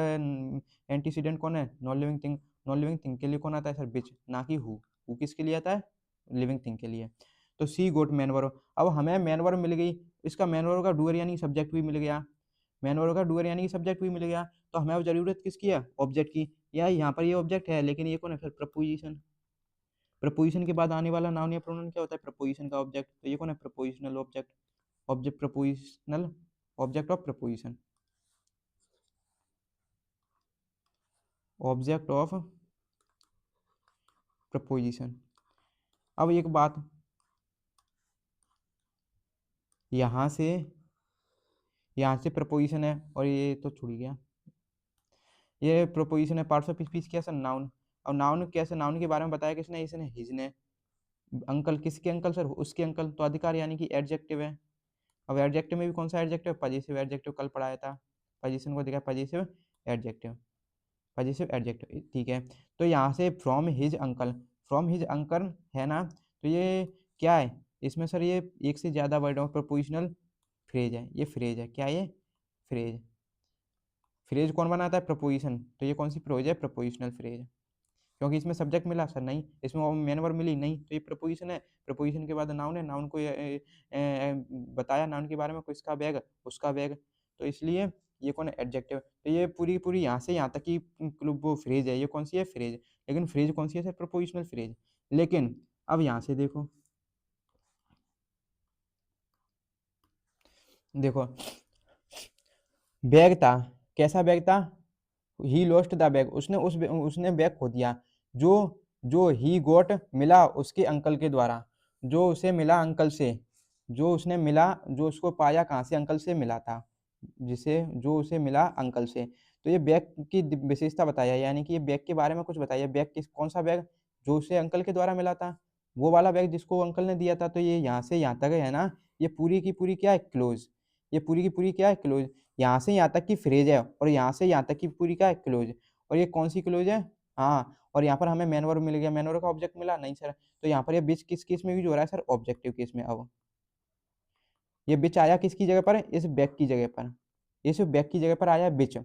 एंटीसीडेंट कौन है, non living thing. Non living thing के लिए कौन आता है सर, बिच, ना कि हु। हु किसके लिए आता है, लिविंग थिंग के लिए। तो सी गोट मैन वर्ब। अब हमें मैन वर्ब मिल गई, इसका मैन वर्ब का डूअर यानी सब्जेक्ट भी मिल गया, मैन वर्ब का डूअर यानी कि सब्जेक्ट भी मिल गया। तो हमें अब जरूरत किसकी है, ऑब्जेक्ट की। या यहाँ पर ये ऑब्जेक्ट है लेकिन ये कौन है फिर, प्रपोजिशन। प्रपोजिशन के बाद आने वाला नाउन या प्रोनाउन क्या होता है, प्रपोजिशन का ऑब्जेक्ट, तो ये कौन है, prepositional object. Object prepositional, object of preposition, object of preposition. अब एक बात, यहाँ से, यहाँ से प्रपोजिशन है और ये तो छुड़ गया, ये प्रपोजिशन है, पार्ट्स ऑफ स्पीच क्या सर, नाउन। और नाउन कैसे, नाउन के बारे में बताया किसने, इसने, हिज ने। अंकल, किसके अंकल सर, उसके अंकल, तो अधिकार यानी कि एडजेक्टिव है। अब एडजेक्टिव में भी कौन सा एडजेक्टिव, पजेसिव एडजेक्टिव, कल पढ़ाया था, पोजीशन को देखा, पजेसिव एडजेक्टिव, पजेसिव एडजेक्टिव, ठीक है। तो यहाँ से from his uncle, from his uncle है ना, तो ये क्या है, इसमें सर ये एक से ज्यादा वर्ड और प्रपोजिशनल फ्रेज है, ये फ्रेज है, क्या ये, फ्रेज। फ्रेज कौन बनाता है, प्रपोजिशन, तो ये कौन सी फ्रेज है, प्रपोजिशनल फ्रेज। क्योंकि इसमें सब्जेक्ट मिला सर, नहीं, इसमें मेन वर्ब मिली नहीं, तो ये प्रपोजिशन है। प्रपोजिशन के बाद नाउन है, नाउन को बताया नाउन के बारे में, किसका बैग, उसका बैग, तो इसलिए ये कौन है, एडजेक्टिव। तो ये पूरी पूरी यहाँ से यहाँ तक की वो फ्रेज है, ये कौन सी है, फ्रेज। लेकिन फ्रेज कौन सी है सर, प्रपोजिशनल फ्रेज। लेकिन अब यहाँ से देखो, देखो बैग था, कैसा बैग था, ही लॉस्ट द बैग, उसने बैग खो दिया, जो जो ही गोट मिला उसके अंकल के द्वारा, जो उसे मिला अंकल से, जो उसने मिला, जो उसको पाया कहाँ से, अंकल से मिला था, जिसे, जो उसे मिला अंकल से। तो ये बैग की विशेषता बताया, यानी कि ये बैग के बारे में कुछ बताइए, बैग किस, कौन सा बैग, जो उसे अंकल के द्वारा मिला था, वो वाला बैग जिसको अंकल ने दिया था। तो ये यहाँ से यहाँ तक है ना, ये पूरी की पूरी क्या है, क्लोज। ये पूरी की पूरी क्या है, क्लोज। यहाँ से यहाँ तक की फ्रेज है और यहाँ से यहाँ तक की पूरी क्या है, क्लोज। और ये कौन सी क्लोज है, हाँ। और यहाँ पर हमें मैन वर्ब मिल गया, मैन वर्ब का ऑब्जेक्ट मिला नहीं सर, तो यहाँ पर ये बीच किस केस में यूज हो रहा है सर, ऑब्जेक्टिव केस में। अब ये बिच आया किसकी जगह पर, इस बैक की जगह पर, इस बैक की जगह पर आया बिच।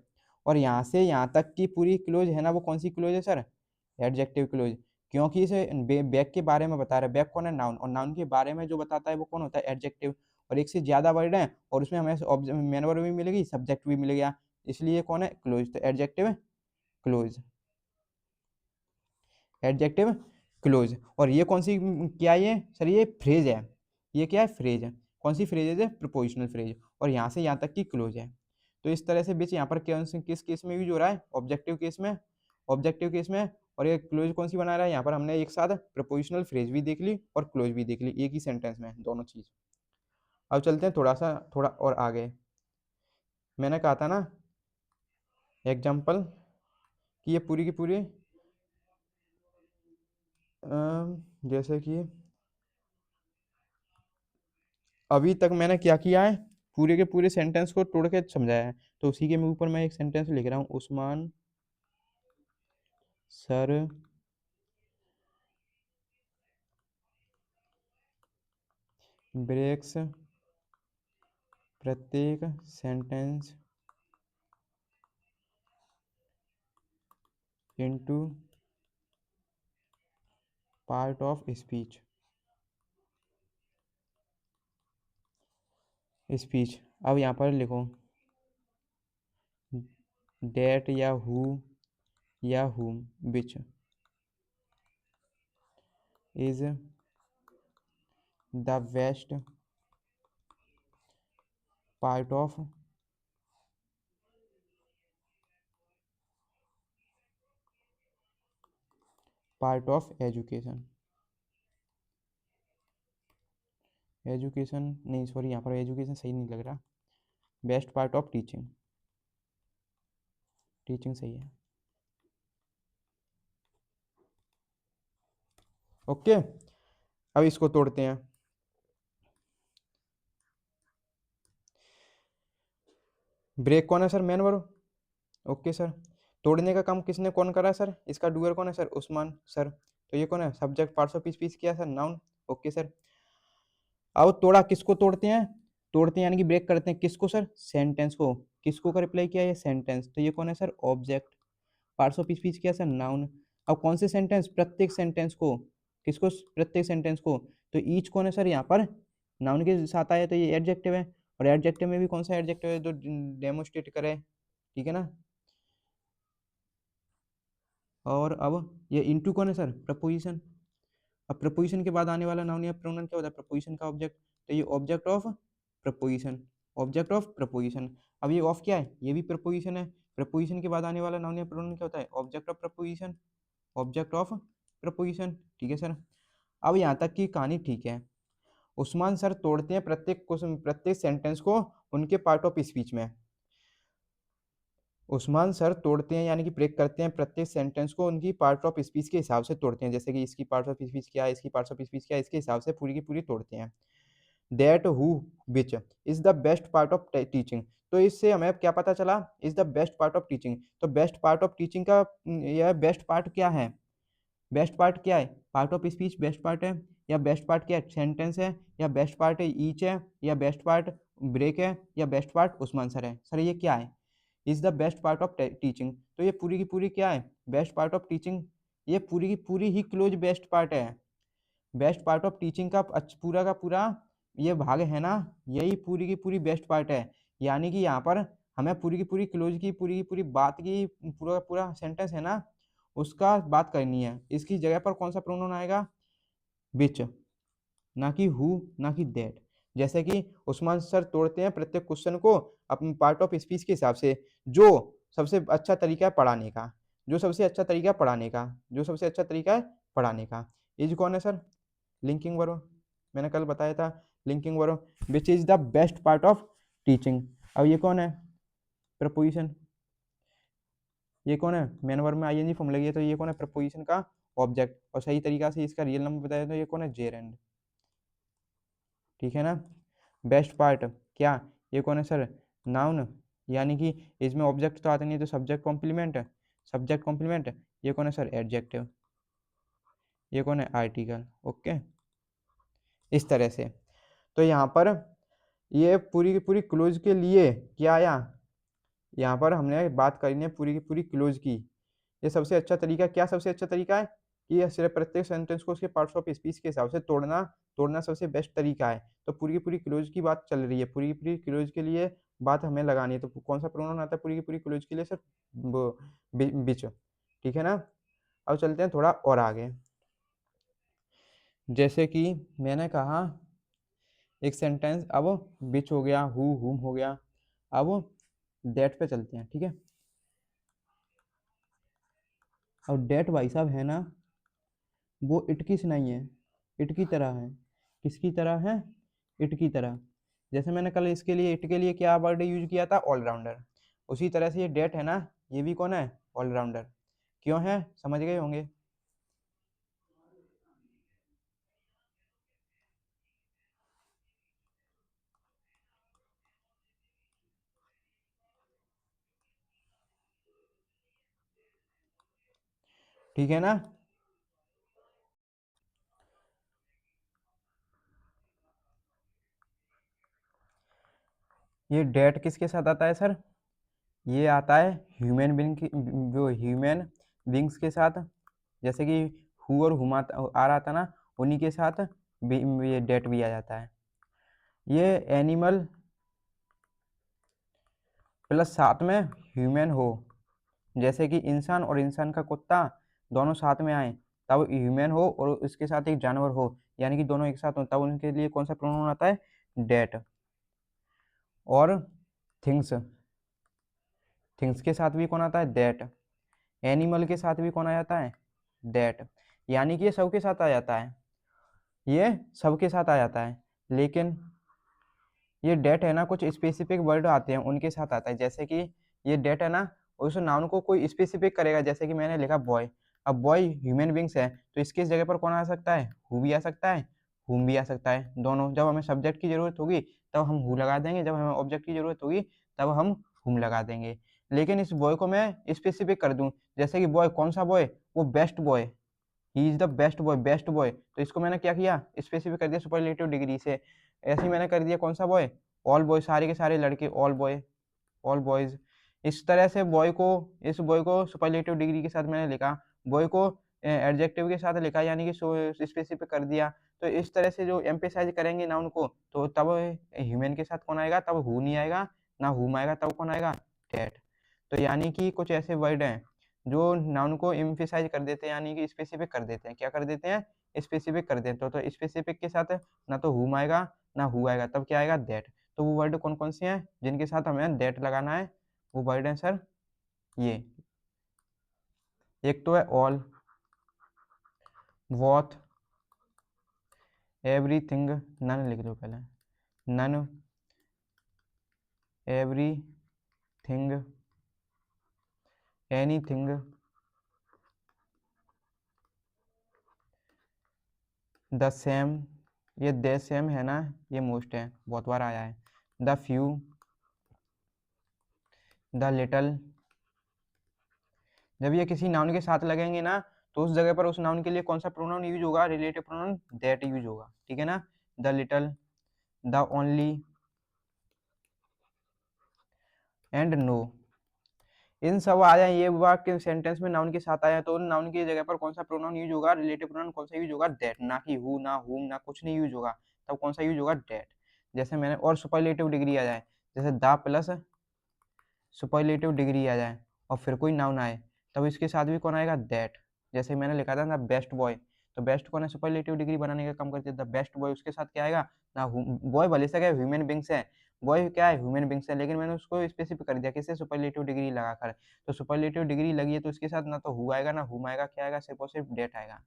और यहाँ से यहाँ तक की पूरी क्लोज है ना, वो कौन सी क्लोज है सर, एडजेक्टिव क्लोज। क्योंकि इसे बैक के बारे में बता रहा है, बैक कौन है, नाउन, और नाउन के बारे में जो बताता है वो कौन होता है, एडजेक्टिव। और एक से ज्यादा वर्ड है और उसमें हमें मेन वर्ब भी मिलेगी, सब्जेक्ट भी मिल गया, इसलिए कौन है, क्लोज, तो एडजेक्टिव क्लोज। Adjective close. और ये कौन सी क्या है ये सर, ये फ्रेज है, ये क्या है फ्रेज है, कौन सी फ्रेज है, प्रपोजिशनल फ्रेज, और यहाँ से यहाँ तक की क्लोज है। तो इस तरह से बीच यहाँ पर किस केस में यूज हो रहा है, ऑब्जेक्टिव केस में, ऑब्जेक्टिव केस में। और ये क्लोज कौन सी बना रहा है, यहाँ पर हमने एक साथ प्रपोजिशनल फ्रेज भी देख ली और क्लोज भी देख ली एक ही सेंटेंस में, दोनों चीज। अब चलते हैं थोड़ा और आगे। मैंने कहा था ना एग्जाम्पल कि ये पूरी की पूरी जैसे कि अभी तक मैंने क्या किया है, पूरे के पूरे सेंटेंस को तोड़ के समझाया है। तो उसी के ऊपर मैं एक सेंटेंस लिख रहा हूँ, उस्मान सर ब्रेक्स प्रत्येक sentence into part of speech. Speech अब यहाँ पर लिखो डेट या हु या whom which is the best part of education. Education नहीं, सॉरी यहाँ पर एजुकेशन सही नहीं लग रहा, best part of teaching, teaching सही है। ओके, अब इसको तोड़ते हैं। ब्रेक कौन है sir, man verb. Okay sir, तोड़ने का काम किसने कौन करा है सर, इसका डूअर कौन है सर, उस्मान सर। तो ये कौन है, सब्जेक्ट पार्ट्स ऑफ स्पीच किया सर, नाउन। ओके सर, अब तोड़ा किसको तोड़ते हैं, तोड़ते हैं यानी कि ब्रेक करते हैं किसको सर, सेंटेंस को। किसको का रिप्लाई किया, ये सेंटेंस, तो ये कौन है sir, object. Parts of speech किया सर, नाउन। अब कौन से सेंटेंस, प्रत्येक सेंटेंस को, किसको, प्रत्येक सेंटेंस को। तो ईच कौन है सर, यहाँ पर नाउन के साथ आया तो ये एडजेक्टिव है, और एडजेक्टिव में भी कौन सा एडजेक्टिव है जो डेमोस्ट्रेट करे, ठीक है ना। और अब ये इनटू कौन है सर, प्रपोजिशन। अब प्रपोजिशन के बाद आने वाला नाउन या प्रोनाउन क्या होता है, प्रपोजिशन का ऑब्जेक्ट। तो ये object of preposition, object of preposition. अब ये ऑफ क्या है, ये भी प्रपोजिशन है। प्रपोजिशन के बाद आने वाला नाउन या प्रोनाउन क्या होता है, object of preposition, object of preposition, ठीक है सर। अब यहाँ तक की कहानी ठीक है। उस्मान सर तोड़ते हैं प्रत्येक क्वेश्चन, प्रत्येक सेंटेंस को उनके पार्ट ऑफ स्पीच में। उस्मान सर तोड़ते हैं यानी कि ब्रेक करते हैं प्रत्येक सेंटेंस को उनकी पार्ट ऑफ स्पीच के हिसाब से तोड़ते हैं, जैसे कि इसकी पार्ट ऑफ स्पीच क्या है, इसकी पार्ट ऑफ स्पीच क्या है, इसके हिसाब से पूरी की पूरी तोड़ते हैं। That who which is the best part of teaching. तो इससे हमें क्या पता चला, is the best part of teaching. तो बेस्ट पार्ट ऑफ टीचिंग का यह बेस्ट पार्ट क्या है, बेस्ट पार्ट क्या है, part of speech best part है, या बेस्ट पार्ट क्या है, सेंटेंस है, या बेस्ट पार्ट है ईच है, या बेस्ट पार्ट ब्रेक है, या बेस्ट पार्ट उस्मान सर है। सर ये क्या है, is the best part of teaching. तो ये पूरी की पूरी क्या है, बेस्ट पार्ट ऑफ टीचिंग। ये पूरी की पूरी ही क्लोज बेस्ट पार्ट है। बेस्ट पार्ट ऑफ टीचिंग का पूरा का पूरा ये भाग है ना, यही पूरी की पूरी बेस्ट पार्ट है। यानी कि यहाँ पर हमें पूरी की पूरी क्लोज की पूरी बात की पूरा का पूरा सेंटेंस है ना, उसका बात करनी है। इसकी जगह पर कौन सा प्रोनाउन आएगा, विच, ना कि हु, ना कि दैट। जैसे कि उस्मान सर तोड़ते हैं प्रत्येक क्वेश्चन को अपने पार्ट ऑफ स्पीच के हिसाब से, जो सबसे अच्छा तरीका है पढ़ाने का, जो सबसे अच्छा तरीका है पढ़ाने का, जो सबसे अच्छा तरीका है पढ़ाने का। इज कौन है सर, लिंकिंग वर्ब, मैंने कल बताया था linking verb, which is the best part of teaching. अब ये कौन है, प्रपोजिशन, ये कौन है, मेन वर्ब में आईएनजी फॉर्म लगी है, तो ये कौन है, प्रपोजिशन का ऑब्जेक्ट। और सही तरीका से इसका रियल नंबर बताया तो ये कौन है, जेर एंड, ठीक है ना। बेस्ट पार्ट क्या, ये कौन है सर, नाउन, यानी कि इसमें ऑब्जेक्ट तो आते नहीं, तो सब्जेक्ट कॉम्प्लीमेंट, सब्जेक्ट कॉम्प्लीमेंट। ये कौन है सर, एडजेक्टिव, ये कौन है, आर्टिकल। ओके, इस तरह से। तो यहाँ पर ये पूरी की पूरी क्लोज के लिए क्या आया, यहाँ पर हमने बात करनी है पूरी की पूरी क्लोज की। ये सबसे अच्छा तरीका क्या, सबसे अच्छा तरीका है कि ये सिर्फ प्रत्येक सेंटेंस को उसके पार्ट्स ऑफ स्पीच के हिसाब से तोड़ना, तोड़ना सबसे बेस्ट तरीका है। तो पूरी की पूरी क्लोज की बात चल रही है, पूरी की पूरी क्लोज के लिए बात हमें लगानी है। तो कौन सा प्रोनाउन आता है पूरी की पूरी क्लोज के लिए सर, वो बिच, ठीक है ना। अब चलते हैं थोड़ा और आगे। जैसे कि मैंने कहा एक सेंटेंस, अब विच हो गया, हु हुम हो गया, अब डेट पे चलते हैं, ठीक है। अब डेट भाई साहब है ना, वो इट की नहीं है, इट की तरह है। किसकी तरह है? इट की तरह। जैसे मैंने कल इसके लिए, इट के लिए क्या वर्ड यूज किया था? ऑलराउंडर। उसी तरह से ये डेट है ना, ये भी कौन है? ऑलराउंडर। क्यों है? समझ गए होंगे। ठीक है ना। ये डेट किसके साथ आता है सर? ये आता है ह्यूमन बीइंग की, जो ह्यूमन बींग्स के साथ। जैसे कि हु और हुमा आ रहा था ना, उन्हीं के साथ ये डेट भी आ जाता है। ये एनिमल प्लस साथ में ह्यूमन हो, जैसे कि इंसान और इंसान का कुत्ता दोनों साथ में आए, तब ह्यूमन हो, और इसके साथ एक जानवर हो, यानी कि दोनों एक साथ हो, तब उनके लिए कौन सा प्रोनाउन आता है? डेट। और थिंग्स, थिंग्स के साथ भी कौन आता है? डेट। एनिमल के साथ भी कौन आ जाता है? डेट। यानी कि ये सबके साथ आ जाता है, ये सबके साथ आ जाता है। लेकिन ये डेट है ना, कुछ स्पेसिफिक वर्ड आते हैं उनके साथ आता है। जैसे कि ये डेट है ना, उस नाउन को कोई स्पेसिफिक करेगा। जैसे कि मैंने लिखा बॉय, अब बॉय ह्यूमन बींग्स है, तो इसकी जगह पर कौन आ सकता है? हु भी आ सकता है, हुम भी आ सकता है। दोनों, जब हमें सब्जेक्ट की जरूरत होगी तब हम हु लगा देंगे, जब हमें ऑब्जेक्ट की जरूरत होगी तब हम हुम लगा देंगे। लेकिन इस बॉय को मैं स्पेसिफिक कर दूं, जैसे कि बॉय, कौन सा बॉय? वो best boy, he is the best boy, best boy, तो इसको मैंने क्या किया? स्पेसिफिक कर दिया सुपरलेटिव डिग्री से। ऐसे ही मैंने कर दिया कौन सा बॉय? ऑल बॉय, सारे के सारे लड़के, ऑल बॉय, ऑल बॉयज। इस तरह से बॉय को, इस बॉय को सुपरलेटिव डिग्री के साथ मैंने लिखा, बॉय को एडजेक्टिव के साथ लिखा, यानी कि स्पेसिफिक कर दिया। तो इस तरह से जो एम्फेसाइज करेंगे नाउन को, तो तब ह्यूमन के साथ कौन आएगा? तब हु नहीं आएगा, ना हुम आएगा, तब कौन आएगा? डेट। तो यानी कि कुछ ऐसे वर्ड हैं जो नाउन को एम्फेसाइज कर देते हैं, यानी कि स्पेसिफिक कर देते हैं। क्या कर देते हैं? स्पेसिफिक कर देते हैं। तो स्पेसिफिक के साथ ना तो हुम आएगा ना हु आएगा, तब क्या आएगा? दैट। तो वो वर्ड कौन कौन से हैं जिनके साथ हमें दैट लगाना है? वो वर्ड है सर ये, एक तो है ऑल, वॉट, एवरीथिंग, नन लिख लो पहले, none, everything, anything, the same. ये द सेम है ना, ये मोस्ट है, बहुत बार आया है। The few, the little. जब ये किसी नाउन के साथ लगेंगे ना, तो उस जगह पर उस नाउन के लिए कौन सा प्रोनाउन यूज होगा? रिलेटिव प्रोनाउन दैट यूज होगा, ठीक है ना। The little, the only, and no. इन सब आ जाए, ये वाक्य सेंटेंस में नाउन के साथ आया, तो उन नाउन की जगह पर कौन सा प्रोनाउन यूज होगा? रिलेटिव प्रोनाउन कौन सा यूज होगा? दैट। ना कि हु, ना हुम, ना कुछ नहीं यूज होगा, तब कौन सा यूज होगा? दैट। जैसे मैंने, और सुपरलेटिव डिग्री आ जाए, जैसे द प्लस सुपरलेटिव डिग्री आ जाए और फिर कोई नाउन आए, तब इसके साथ भी कौन आएगा? दैट। जैसे मैंने लिखा था ना बेस्ट बॉय, तो बेस्ट कौन है? सुपरलेटिव डिग्री बनाने का काम करते हैं, द बेस्ट बॉय, उसके साथ क्या आएगा? ना बॉय भले से क्या ह्यूमन बींग्स है, बॉय क्या है? ह्यूमन बींग्स है, लेकिन मैंने उसको स्पेसिफिक कर दिया किससे? सुपरलेटिव डिग्री लगाकर। तो सुपरलेटिव डिग्री लगी है, तो उसके साथ ना तो हु आएगा ना हुम आएगा, क्या आएगा? सिर्फ और सिर्फ डेट आएगा,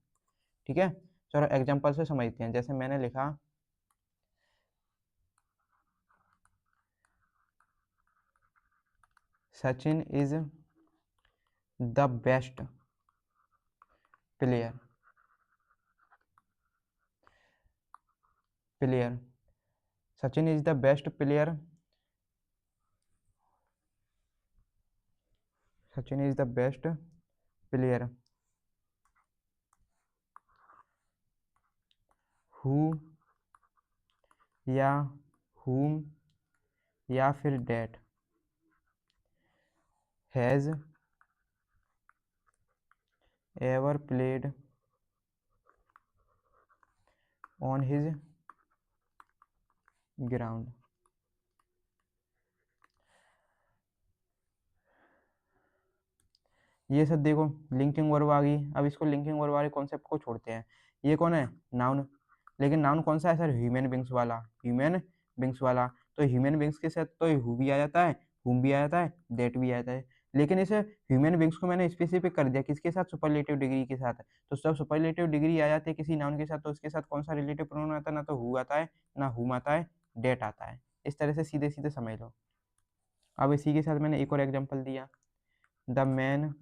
ठीक है। चलो एग्जाम्पल से समझते हैं। जैसे मैंने लिखा, Sachin is the best player, player, Sachin is the best player, Sachin is the best player who, या हुम, या फिर that, has ever played on his ground. ये सब देखो लिंकिंग वर्ब आ गई। अब इसको लिंकिंग वर्ब वाले कॉन्सेप्ट को छोड़ते हैं। ये कौन है? नाउन। लेकिन नाउन कौन सा है सर? ह्यूमन बींग्स वाला, ह्यूमन बींग्स वाला। तो ह्यूमन बींग्स के साथ तो हु भी आ जाता है, हुम भी आ जाता है, दैट भी आ जाता है। लेकिन इस ह्यूमन बींग्स को मैंने स्पेसिफिक कर दिया किसके साथ? सुपरलेटिव डिग्री के साथ। तो जब सुपरलेटिव डिग्री आ जाती है किसी नाउन के साथ तो उसके साथ कौन सा रिलेटिव प्रोनाउन आता है? ना तो हु आता है, ना हुम आता है, डेट आता है। इस तरह से सीधे सीधे समझ लो। अब इसी के साथ मैंने एक और एग्जांपल दिया, the man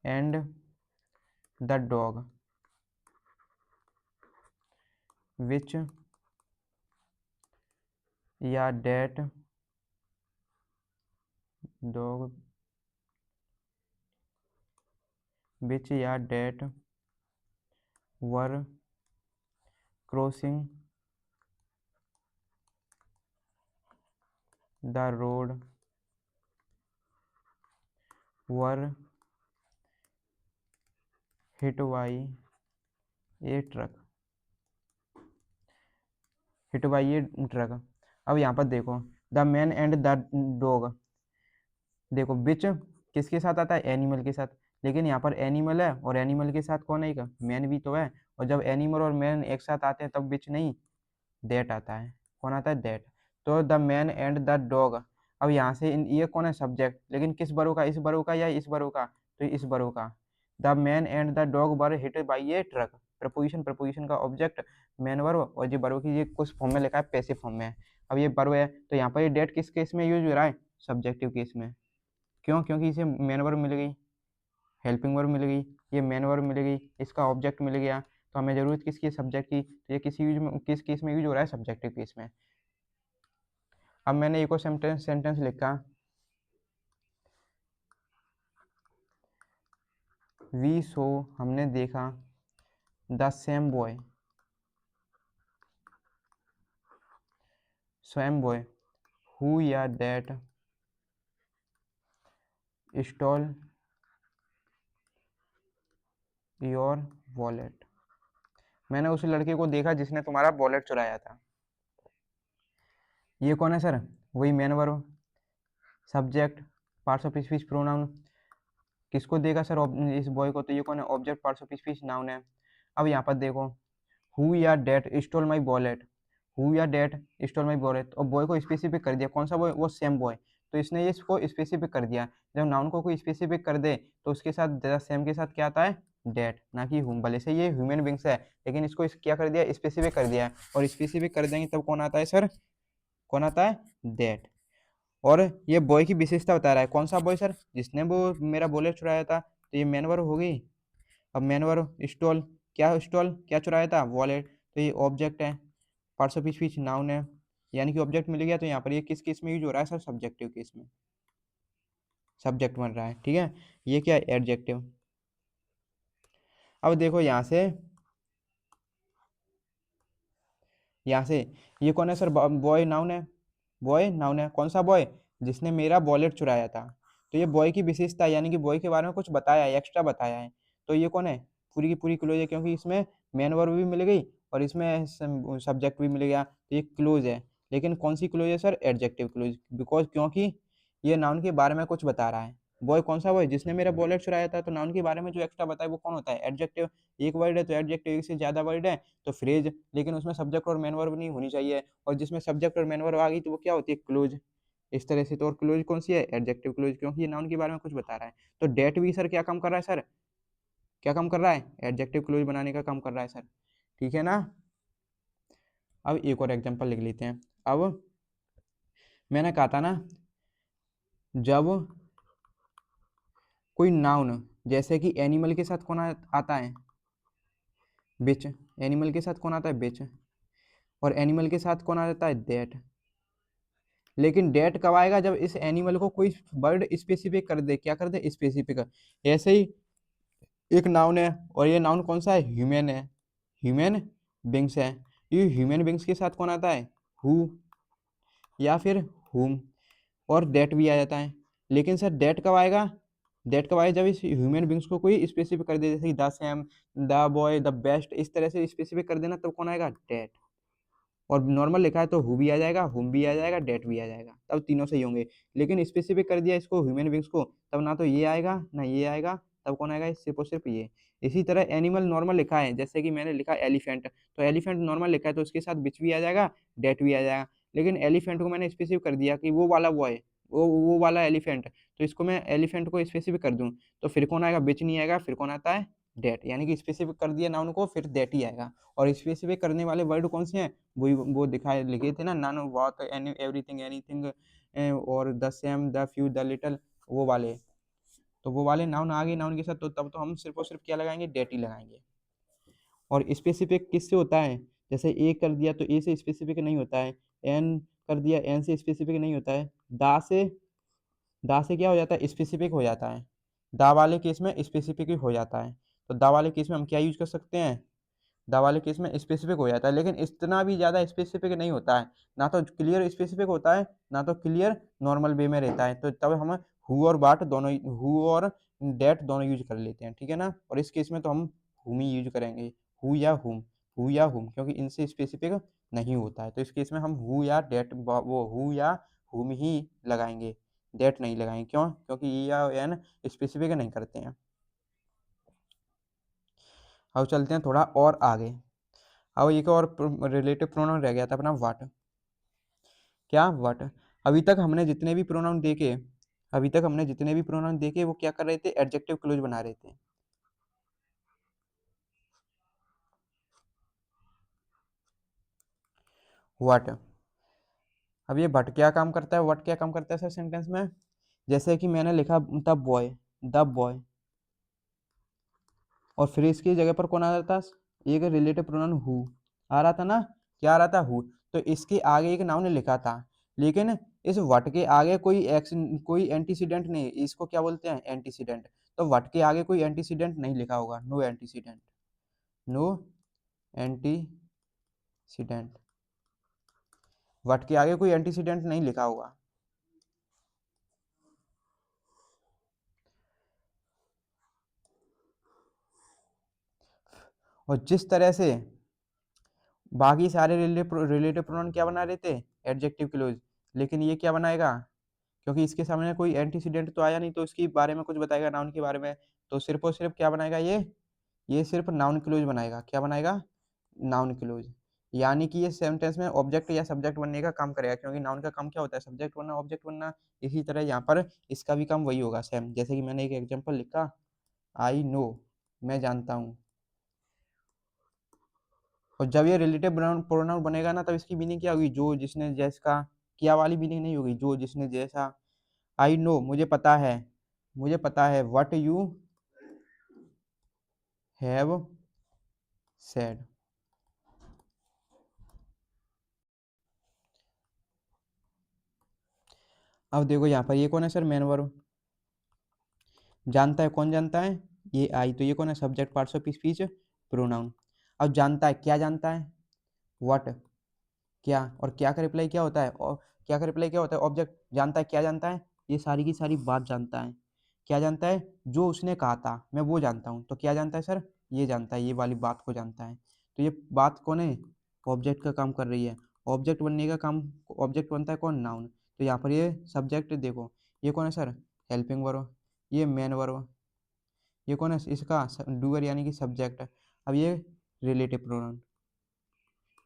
and the dog which या डेट डॉग विच या that were crossing the road were hit by a truck, hit by a truck. अब यहाँ पर देखो the man and the dog, देखो बिच किसके साथ आता है? एनिमल के साथ। लेकिन यहाँ पर एनिमल है और एनिमल के साथ कौन है? मैन भी तो है। और जब एनिमल और मैन एक साथ आते हैं तब बिच नहीं, दैट आता है। कौन आता है? दैट। तो the man and the dog. अब यहाँ से ये कौन है? सब्जेक्ट। लेकिन किस बरो का? इस बरो का या इस बरो का? तो इस बरो का। The man and the dog were hit by a truck. Preposition, preposition का ऑब्जेक्ट मैन वर्ब, और ये बरो की ये कुछ फॉर्म में लिखा है, पैसिव फॉर्म में है। अब ये बरो है तो यहाँ पर ये डेट किस केस में यूज हो रहा है? सब्जेक्टिव केस में। क्यों? क्योंकि इसे मेन वर्ब मिल गई, हेल्पिंग वर्ब मिल गई, ये मेन वर्ब मिल गई, इसका ऑब्जेक्ट मिल गया। तो हमें जरूरत किसकी? सब्जेक्ट की। तो ये किसी यूज में, किस केस में यूज हो रहा है? सब्जेक्टिव केस में। अब मैंने एक और सेंटेंस सेंटेंस लिखा, वी सो हमने देखा, the same boy, same boy who या दैट स्टॉल योर वॉलेट। मैंने उस लड़के को देखा जिसने तुम्हारा वॉलेट चुराया था। ये कौन है सर? वही main verb, subject, parts of speech, pronoun. किसको देखा सर? इस बॉय को। तो ये कौन है? Object, parts of speech, noun है। अब यहाँ पर देखो, हु या that stole my wallet, who या डेट स्टोल माई वॉलेट, और बॉय को स्पेसिफिक कर दिया। कौन सा बॉय? वो सेम बॉय। तो इसने ये इसको स्पेसिफिक कर दिया। जब नाउन को कोई स्पेसिफिक कर दे तो उसके साथ सेम के साथ क्या आता है? डेट, ना कि हुम। भले से ये ह्यूमन बींग्स है लेकिन इसको क्या कर दिया? स्पेसिफिक कर दिया है। और स्पेसिफिक कर देंगे तब कौन आता है सर? कौन आता है? डेट। और ये बॉय की विशेषता बता रहा है। कौन सा बॉय सर? जिसने वो मेरा वॉलेट चुराया था। तो ये मेन वर्ब हो गई। अब मेन वर्ब स्टॉल, क्या स्टॉल क्या चुराया था? वॉलेट। तो ये ऑब्जेक्ट है, पार्ट्स ऑफ स्पीच नाउन है, यानी कि ऑब्जेक्ट मिल गया। तो यहाँ पर ये किस केस में यूज हो रहा है सर? सब्जेक्टिव केस में, सब्जेक्ट बन रहा है। ठीक है, ये क्या है? एडजेक्टिव। अब देखो यहाँ से, यहाँ से ये कौन है सर? बॉय नाउन है, बॉय नाउन है। कौन सा बॉय? जिसने मेरा वॉलेट चुराया था। तो ये बॉय की विशेषता है, यानी कि बॉय के बारे में कुछ बताया है, एक्स्ट्रा बताया है। तो ये कौन है? पूरी की पूरी क्लोज है, क्योंकि इसमें मेन वर्ब भी मिल गई और इसमें सब्जेक्ट भी मिल गया। तो ये क्लोज है। लेकिन कौन सी क्लोज है सर? Adjective close. बिकॉज क्योंकि ये नाउन के बारे में कुछ बता रहा है। बॉय कौन सा बॉय? जिसने मेरा वॉलेट चुराया था। तो नाउन के बारे में जो एक्स्ट्रा बताया वो कौन होता है? एडजेक्टिव। एक वर्ड है तो एडजेक्टिव, एक से ज्यादा वर्ड है तो फ्रेज। लेकिन उसमें सब्जेक्ट और मेन वर्ब नहीं होनी चाहिए, और जिसमें सब्जेक्ट और मेन वर्ब आ गई तो वो क्या होती है? क्लोज। इस तरह से। तो और क्लोज कौन सी है? एडजेक्टिव क्लोज, क्योंकि ये नाउन के बारे में कुछ बता रहा है। तो डेट भी सर क्या काम कर रहा है सर? क्या काम कर रहा है? एडजेक्टिव क्लोज बनाने का काम कर रहा है सर। ठीक है ना? अब एक और एग्जांपल लिख लेते हैं। अब मैंने कहा था ना, जब कोई नाउन, जैसे कि एनिमल के साथ कौन आता है? बिच। एनिमल के साथ कौन आता है? बिच। और एनिमल के साथ कौन आ जाता है? दैट। लेकिन डेट कब आएगा? जब इस एनिमल को कोई वर्ड स्पेसिफिक कर दे। क्या कर दे? स्पेसिफिक। ऐसे ही एक नाउन है और ये नाउन कौन सा है? ह्यूमन है, ह्यूमन बींग्स है। ये ह्यूमन बींग्स के साथ कौन आता है? हु या फिर हुम, और डेट भी आ जाता है। लेकिन सर डेट कब आएगा? डेट कब आएगा? जब इस ह्यूमन बींग्स को कोई स्पेसिफिक कर दे, जैसे कि the Sam, the boy, the best, इस तरह से स्पेसिफिक कर देना, तब कौन आएगा? डेट। और नॉर्मल लिखा है तो हु भी आ जाएगा, हुम भी आ जाएगा, डेट भी आ जाएगा, तब तीनों सही होंगे। लेकिन स्पेसिफिक कर दिया इसको ह्यूमन बींग्स को, तब ना तो ये आएगा ना ये आएगा, तब कौन आएगा, सिर्फ और सिर्फ ये। इसी तरह एनिमल नॉर्मल लिखा है, जैसे कि मैंने लिखा एलिफेंट, तो एलिफेंट नॉर्मल लिखा है तो उसके साथ बिच भी आ जाएगा, डेट भी आ जाएगा। लेकिन एलिफेंट को मैंने स्पेसिफिक कर दिया कि वो वाला बॉय, वो वाला एलिफेंट, तो इसको मैं एलिफेंट को स्पेसिफिक कर दूं, तो फिर कौन आएगा, बिच नहीं आएगा, फिर कौन आता है, डेट। यानी कि स्पेसिफिक कर दिया नाउन को, फिर डेट ही आएगा। और स्पेसिफिक करने वाले वर्ड कौन से हैं, वही वो दिखाए लिखे थे ना, none, what, any, everything, anything, और the same, the few, the little, वो वाले। तो वो वाले नाउन आ गए नाउन के साथ, तो तब तो हम सिर्फ और सिर्फ क्या लगाएंगे, डेट ही लगाएंगे। और स्पेसिफिक किससे होता है, जैसे ए कर दिया तो ए से स्पेसिफिक नहीं होता है, एन कर दिया एन से स्पेसिफिक नहीं होता है, दा से, दा से क्या हो जाता है, स्पेसिफिक हो जाता है। दा वाले केस में स्पेसिफिक ही हो जाता है। तो दा वाले केस में हम क्या यूज कर सकते हैं, दा वाले केस में स्पेसिफिक हो जाता है, लेकिन इतना भी ज़्यादा स्पेसिफिक नहीं होता है। ना तो क्लियर स्पेसिफिक होता है, ना तो क्लियर नॉर्मल वे में रहता है। तो तब हम हु और बाट दोनों, हु और डेट दोनों यूज कर लेते हैं, ठीक है ना। और इस केस में तो हम हुम ही यूज करेंगे, हु या हुम, हु या हुम, क्योंकि इनसे स्पेसिफिक नहीं होता है। तो इस केस में हम हु या डेट, वो हु या हुम ही लगाएंगे, डेट नहीं लगाएंगे। क्यों, क्योंकि ई या एन स्पेसिफिक नहीं करते हैं। अब चलते हैं थोड़ा और आगे। अब एक और रिलेटिव प्रोनाउन रह गया था अपना, व्हाट। क्या, व्हाट। अभी तक हमने जितने भी प्रोनाउन देखे, अभी तक हमने जितने भी प्रोनाउन देखे वो क्या कर रहे थे, एडजेक्टिव क्लोज बना रहे थे। व्हाट। अब ये व्हाट क्या काम करता है, व्हाट क्या काम करता है सर सेंटेंस में, जैसे कि मैंने लिखा द बॉय, द बॉय, और फिर इसकी जगह पर कौन आ रहा था, एक रिलेटिव प्रोनाउन हु आ रहा था ना, क्या आ रहा था, हु। तो इसके आगे एक नाउन लिखा था, लेकिन इस व्हाट के आगे कोई कोई एंटीसीडेंट नहीं, इसको क्या बोलते हैं, एंटीसीडेंट। तो व्हाट के आगे कोई एंटीसीडेंट नहीं लिखा होगा, no antecedent, no antecedent, what के आगे कोई एंटीसीडेंट नहीं लिखा होगा। और जिस तरह से बाकी सारे रिलेटिव प्रोनाउन क्या बना रहे थे, एडजेक्टिव क्लोज, लेकिन ये क्या बनाएगा, क्योंकि इसके सामने कोई एंटीसीडेंट तो आया नहीं, तो इसके बारे में कुछ बताएगा नाउन के बारे में, तो सिर्फ और सिर्फ क्या बनाएगा ये सिर्फ नाउन क्लोज बनाएगा। क्या बनाएगा, नाउन क्लोज। यानी कि ये सेंटेंस में ऑब्जेक्ट या सब्जेक्ट बनने का काम करेगा, क्योंकि नाउन का काम क्या होता है, सब्जेक्ट बनना, ऑब्जेक्ट बनना। इसी तरह यहाँ पर इसका भी काम वही होगा सेम, जैसे कि मैंने एक एग्जांपल लिखा, आई नो, मैं जानता हूँ। और जब ये रिलेटिव प्रोनाउन बनेगा ना, तब इसकी मीनिंग क्या होगी, जो, जिसने, जैसा। क्या वाली मीनिंग नहीं होगी, जो, जिसने, जैसा। आई नो, मुझे पता है, मुझे पता है, व्हाट यू हैव सेड। अब देखो यहाँ पर ये कौन है सर, मेन वर्ब। जानता है, कौन जानता है, ये आई, तो ये कौन है, subject parts of speech, pronoun. अब जानता है, क्या जानता है, व्हाट, क्या, और क्या का रिप्लाई क्या होता है, और क्या का रिप्लाई क्या होता है, ऑब्जेक्ट। जानता है, क्या जानता है, ये सारी की सारी बात जानता है। क्या जानता है, जो उसने कहा था मैं वो जानता हूँ, तो क्या जानता है सर, ये जानता है, ये वाली बात को जानता है। तो ये बात कौन है, ऑब्जेक्ट का काम कर रही है। ऑब्जेक्ट बनने का काम, ऑब्जेक्ट बनता है कौन, नाउन। तो यहाँ पर ये सब्जेक्ट देखो, ये कौन है सर, हेल्पिंग वर्ब, ये मेन वर्ब, ये कौन है इसका डूअर यानी कि सब्जेक्ट। अब ये रिलेटिव प्रोनाउन,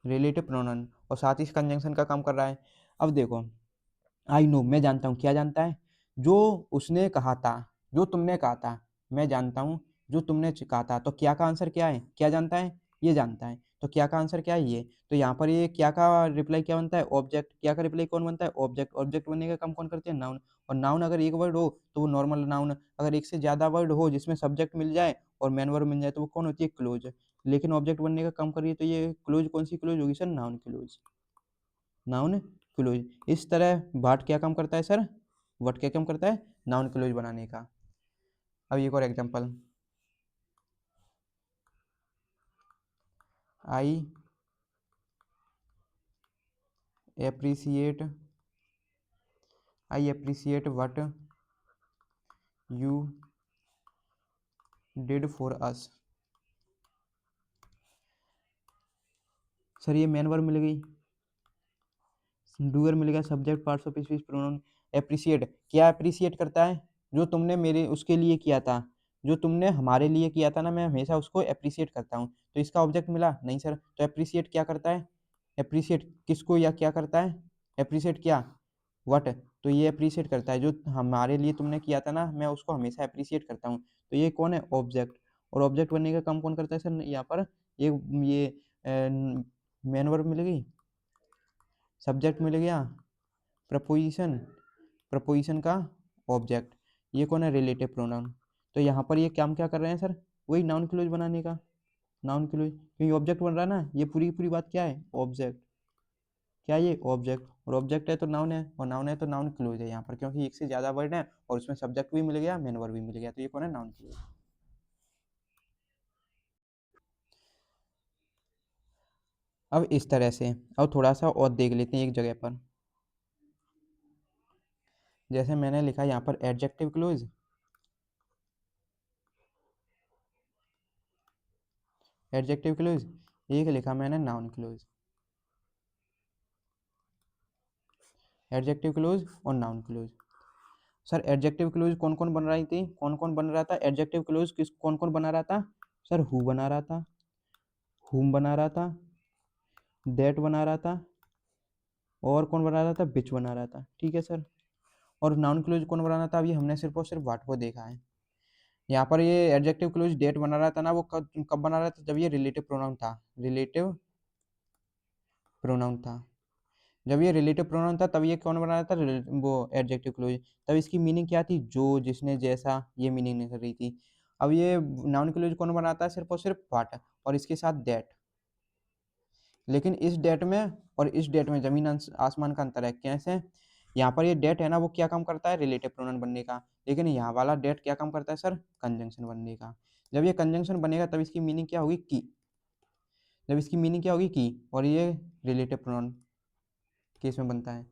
रिलेटिव प्रोनाउन, और साथ ही कंजंक्शन का काम कर रहा है। अब देखो, आई नो, मैं जानता हूँ, क्या जानता है, जो उसने कहा था, जो तुमने कहा था, मैं जानता हूँ, जो तुमने कहा था। तो क्या का आंसर क्या है, क्या जानता है, ये जानता है। तो क्या का आंसर क्या है, ये। तो यहाँ पर ये क्या का रिप्लाई क्या बनता है, ऑब्जेक्ट। क्या का रिप्लाई कौन बनता है, ऑब्जेक्ट। ऑब्जेक्ट बनने का काम कौन करते हैं, नाउन। और नाउन अगर एक वर्ड हो तो वो नॉर्मल नाउन, अगर एक से ज्यादा वर्ड हो जिसमें सब्जेक्ट मिल जाए और मेन वर्ब मिल जाए तो वो कौन होती है, क्लोज। लेकिन ऑब्जेक्ट बनने का काम कर रही है, तो ये क्लोज कौन सी क्लोज होगी sir, noun close, noun close. इस तरह वाट क्या काम करता है सर, व्हाट क्या काम करता है, नाउन क्लोज बनाने का। अब एक और example, I appreciate, I appreciate what you did for us. Sir ये मेन वर्ब मिल गई, डूअर मिल गया, subject parts of speech pronoun. Appreciate, क्या अप्रिसिएट करता है? जो तुमने मेरे उसके लिए किया था, जो तुमने हमारे लिए किया था ना, मैं हमेशा उसको अप्रिसिएट करता हूँ। तो इसका ऑब्जेक्ट मिला नहीं सर। तो अप्रिसिएट क्या करता है? अप्रिसिएट किसको या क्या करता है? अप्रिसिएट क्या? व्हाट? तो ये अप्रिसिएट करता है, जो हमारे लिए तुमने किया था ना, मैं उसको हमेशा अप्रिसिएट करता हूँ। तो ये कौन है? ऑब्जेक्ट। और ऑब्जेक्ट बनने का काम कौन करता है सर? यहाँ पर ये मेन वर्ब मिल गई, सब्जेक्ट मिल गया, प्रपोजिशन, प्रपोजिशन का ऑब्जेक्ट। ये कौन है? Relative pronoun. तो यहाँ पर ये काम क्या कर रहे हैं सर? वही नाउन क्लोज बनाने का, नाउन क्लोज, क्योंकि ऑब्जेक्ट बन रहा है ना। ये पूरी की पूरी बात क्या है? ऑब्जेक्ट। क्या ये? ऑब्जेक्ट। और ऑब्जेक्ट है तो नाउन है, और नाउन है तो नाउन क्लोज है यहाँ पर, क्योंकि एक से ज्यादा वर्ड है और उसमें सब्जेक्ट भी मिल गया, मेन वर्ब भी मिल गया, तो ये कौन है? Noun close. अब इस तरह से, अब थोड़ा सा और देख लेते हैं एक जगह पर। जैसे मैंने लिखा यहाँ पर एडजेक्टिव क्लोज, एडजेक्टिव क्लोज, एक लिखा मैंने नाउन क्लोज। एडजेक्टिव क्लोज और noun close. Sir adjective close कौन कौन बन रही थी? कौन कौन बन रहा था एडजेक्टिव क्लोज? किस कौन कौन बना रहा था सर? हु बना रहा था, हुम बना रहा था, दैट बना रहा था, और कौन बना रहा था? बिच बना रहा था। ठीक है सर। और नाउन क्लोज कौन बना रहा था? अभी हमने सिर्फ और सिर्फ वाट को देखा है। यहाँ पर ये एडजेक्टिव क्लोज डेट बना रहा था ना, वो कब कब बना रहा था? जब ये रिलेटिव प्रोनाउन था, रिलेटिव प्रोनाउन था। जब ये रिलेटिव प्रोनाउन था तब ये कौन बना रहा था? वो एडजेक्टिव क्लोज। तब इसकी मीनिंग क्या थी? जो, जिसने, जैसा, ये मीनिंग निकल रही थी। अब ये नाउन क्लोज कौन बनाता है? सिर्फ और सिर्फ व्हाट, और इसके साथ दैट। लेकिन इस डेट में और इस डेट में जमीन आसमान का अंतर है। कैसे? यहाँ पर ये डेट है ना, वो क्या काम करता है? रिलेटिव प्रोनाउन बनने का। लेकिन यहाँ वाला डेट क्या काम करता है सर? कंजंक्शन बनने का। जब ये कंजंक्शन बनेगा तब इसकी मीनिंग क्या होगी? की। जब इसकी मीनिंग क्या होगी? की। और ये रिलेटिव प्रोनाउन केस में बनता है।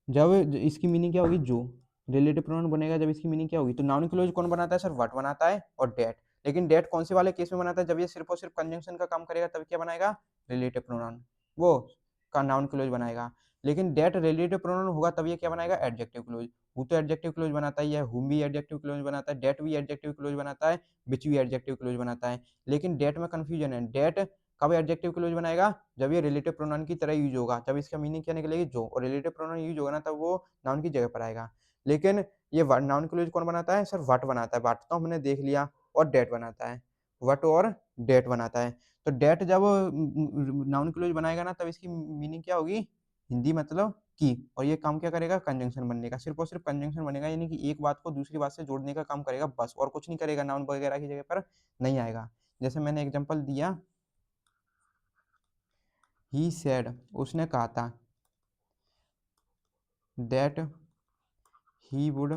जब इसकी मीनिंग क्या होगी? जो। रिलेटिव प्रोनाउन बनेगा जब इसकी मीनिंग क्या होगी? तो नाउन क्लोज कौन बनाता है सर? व्हाट बनाता है और डेट। लेकिन डेट कौन से वाले केस में बनाता है? जब ये सिर्फ और सिर्फ कंजंक्शन का काम करेगा तब क्या बनाएगा? रिलेटिव प्रोनाउन, वो का नाउन क्लोज बनाएगा। लेकिन डेट रिलेटिव प्रोनाउन होगा तब ये क्या बनाएगा? Adjective close. हु तो एडजेक्टिव क्लोज बनाता ही है, हुम भी एडजेक्टिव क्लोज बनाता है, डेट भी एडजेक्टिव क्लोज बनाता है, विच भी एडजेक्टिव क्लोज बनाता है। लेकिन डेट में कंफ्यूजन है। डेट कब एडजेक्टिव क्लोज बनाएगा? जब ये रिलेटिव प्रोनाउन की तरह यूज होगा। जब इसका मीनिंग क्या निकलेगी? जो। और रिलेटिव प्रोनाउन यूज होगा ना, तब वो नाउन की जगह पर आएगा। लेकिन ये नाउन क्लोज कौन बनाता है सर? व्हाट बनाता है। व्हाट तो हमने देख लिया। और डेट बनाता है। व्हाट और डेट बनाता है। तो डेट जब नाउन क्लोज बनाएगा ना, तब इसकी मीनिंग क्या होगी? हिंदी मतलब की। और ये काम क्या करेगा? कंजंक्शन बनने का। सिर्फ और सिर्फ कंजंक्शन बनेगा, यानी कि एक बात को दूसरी बात से जोड़ने का काम करेगा बस, और कुछ नहीं करेगा। नाउन वगैरह की जगह पर नहीं आएगा। जैसे मैंने एग्जांपल दिया, ही सेड, उसने कहा था, that he would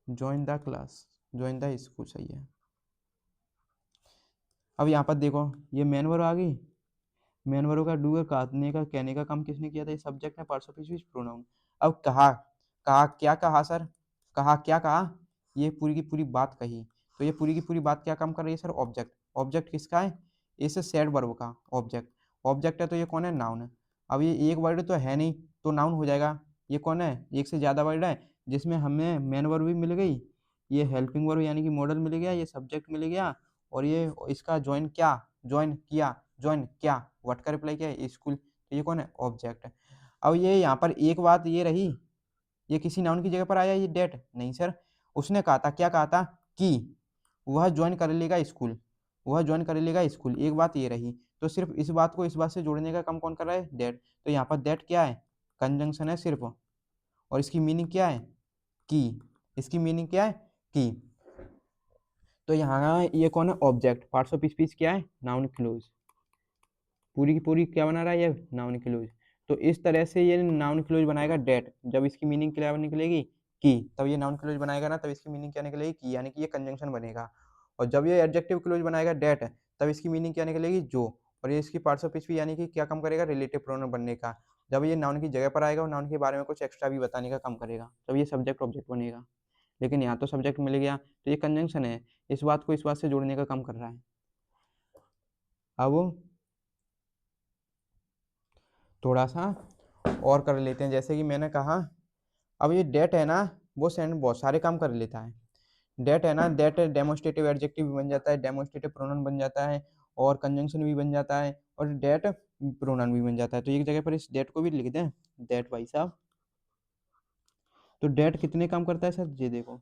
join the class, join the school. सही है। अब यहाँ पर देखो, ये मेन वर्ब आ गई। मेन वर्ब का डूअर, कहने का, कहने का काम किसने किया था? ये सब्जेक्ट है, पार्ट्स ऑफ स्पीच प्रोनाउन। अब कहा, कहा क्या कहा सर? कहा क्या कहा? ये पूरी की पूरी बात कही। तो ये पूरी की पूरी बात क्या काम कर रही है सर? ऑब्जेक्ट। ऑब्जेक्ट किसका है? इस सैड वर्ब का ऑब्जेक्ट। ऑब्जेक्ट है तो ये कौन है? नाउन है। अब ये एक वर्ड तो है नहीं, तो नाउन हो जाएगा। ये कौन है? एक से ज्यादा वर्ड है, जिसमें हमें मेन वर्ब भी मिल गई, ये हेल्पिंग वर्ब यानी कि मॉडल मिल गया, ये सब्जेक्ट मिल गया, और ये इसका ज्वाइन क्या? ज्वाइन किया, ज्वाइन क्या? व्हाट का रिप्लाई क्या है? स्कूल। तो ये कौन है? ऑब्जेक्ट। अब ये यहाँ पर एक बात ये रही, ये किसी नाउन की जगह पर आया ये डेट? नहीं सर। उसने कहा था, क्या कहा था? कि वह ज्वाइन कर लेगा स्कूल, वह ज्वाइन कर लेगा स्कूल। एक बात ये रही। तो सिर्फ इस बात को इस बात से जोड़ने का काम कौन कर रहा है? डेट। तो यहाँ पर डेट क्या है? कंजंक्शन है सिर्फ। और इसकी मीनिंग क्या है? की। इसकी मीनिंग क्या है? की। तो यहाँ ये कौन है? ऑब्जेक्ट। पार्ट्स ऑफ स्पीच क्या है? Noun close. पूरी की पूरी क्या बना रहा है? ये नाउन क्लोज। तो इस तरह से ये नाउन क्लोज बनाएगा डेट। जब इसकी मीनिंग क्या निकलेगी? की। तब ये नाउन क्लोज बनाएगा ना, तब इसकी मीनिंग क्या निकलेगी? की, यानी कि ये कंजंक्शन बनेगा। और जब ये एडजेक्टिव क्लोज बनाएगा डेट, तब इसकी मीनिंग क्या निकलेगी? जो। और ये इसकी पार्ट्स ऑफ स्पीच यानी कि क्या काम करेगा? रिलेटिव प्रोनाउन बनने का। जब ये नाउन की जगह पर आएगा और नाउन के बारे में कुछ एक्स्ट्रा भी बताने का काम करेगा, तब ये सब्जेक्ट ऑब्जेक्ट बनेगा। लेकिन यहाँ तो सब्जेक्ट मिल गया, तो ये कंजंक्शन है, इस बात को इस बात से जोड़ने का काम कर रहा है। अब थोड़ा सा और कर लेते हैं। जैसे कि मैंने कहा, अब ये डेट है ना, वो सेंड बहुत सारे काम कर लेता है। डेट है ना, डेट डेमोस्ट्रेटिव एडजेक्टिव भी बन जाता है, डेमोस्ट्रेटिव प्रोनाउन बन जाता है, और कंजंक्शन भी बन जाता है, और डेट प्रोनाउन भी बन जाता है। तो एक जगह पर इस डेट को भी लिख दें, डेट भाई साहब। तो डेट कितने काम करता है सर, ये देखो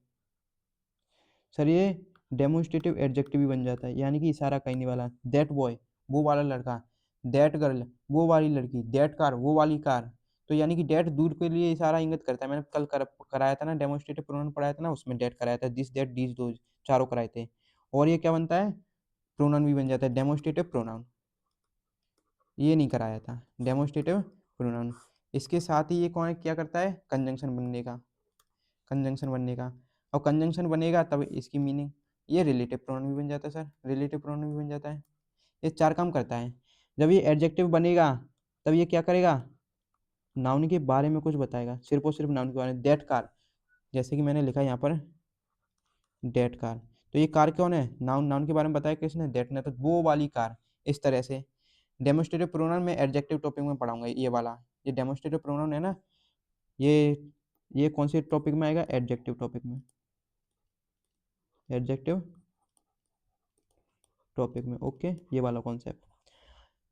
सर, ये डेमोन्स्ट्रेटिव एडजेक्टिव भी बन जाता है, यानी कि इशारा करने वाला। दैट बॉय, वो वाला लड़का। दैट गर्ल, वो वाली लड़की। दैट कार, वो वाली कार। तो यानी कि डेट दूर के लिए इशारा इंगित करता है। मैंने कल कराया था ना, डेमोन्स्ट्रेटिव प्रोनाउन पढ़ाया था ना, उसमें डेट कराया था, दिस दैट दीज दोज, चारों कराए थे। और ये क्या बनता है, प्रोनाउन भी बन जाता है, डेमोन्स्ट्रेटिव प्रोनाउन। ये नहीं कराया था, डेमोन्स्ट्रेटिव प्रोनाउन। इसके साथ ही ये कौन क्या करता है, कंजंक्शन बनने का, कंजंक्शन बनने का। और कंजंक्शन बनेगा तब इसकी मीनिंग, ये रिलेटिव प्रोनाउन भी बन जाता है सर, रिलेटिव प्रोनाउन भी बन जाता है। ये चार काम करता है। जब ये एडजेक्टिव बनेगा तब ये क्या करेगा, नाउन के बारे में कुछ बताएगा, सिर्फ और सिर्फ नाउन के बारे में। दैट कार, जैसे कि मैंने लिखा यहाँ पर दैट कार, तो ये कार कौन है, नाउन। नाउन के बारे में बताया किसने, दैट ने। तो वो वाली कार, इस तरह से। डेमोस्ट्रेटिव प्रोनाउन में एडजेक्टिव टॉपिक में पढ़ाऊंगा, ये वाला। ये डेमोस्ट्रेटिव प्रोनाउन है ना, ये ये कौन से टॉपिक में आएगा, एडजेक्टिव टॉपिक में, एडजेक्टिव टॉपिक में। ओके, ये वाला कॉन्सेप्ट।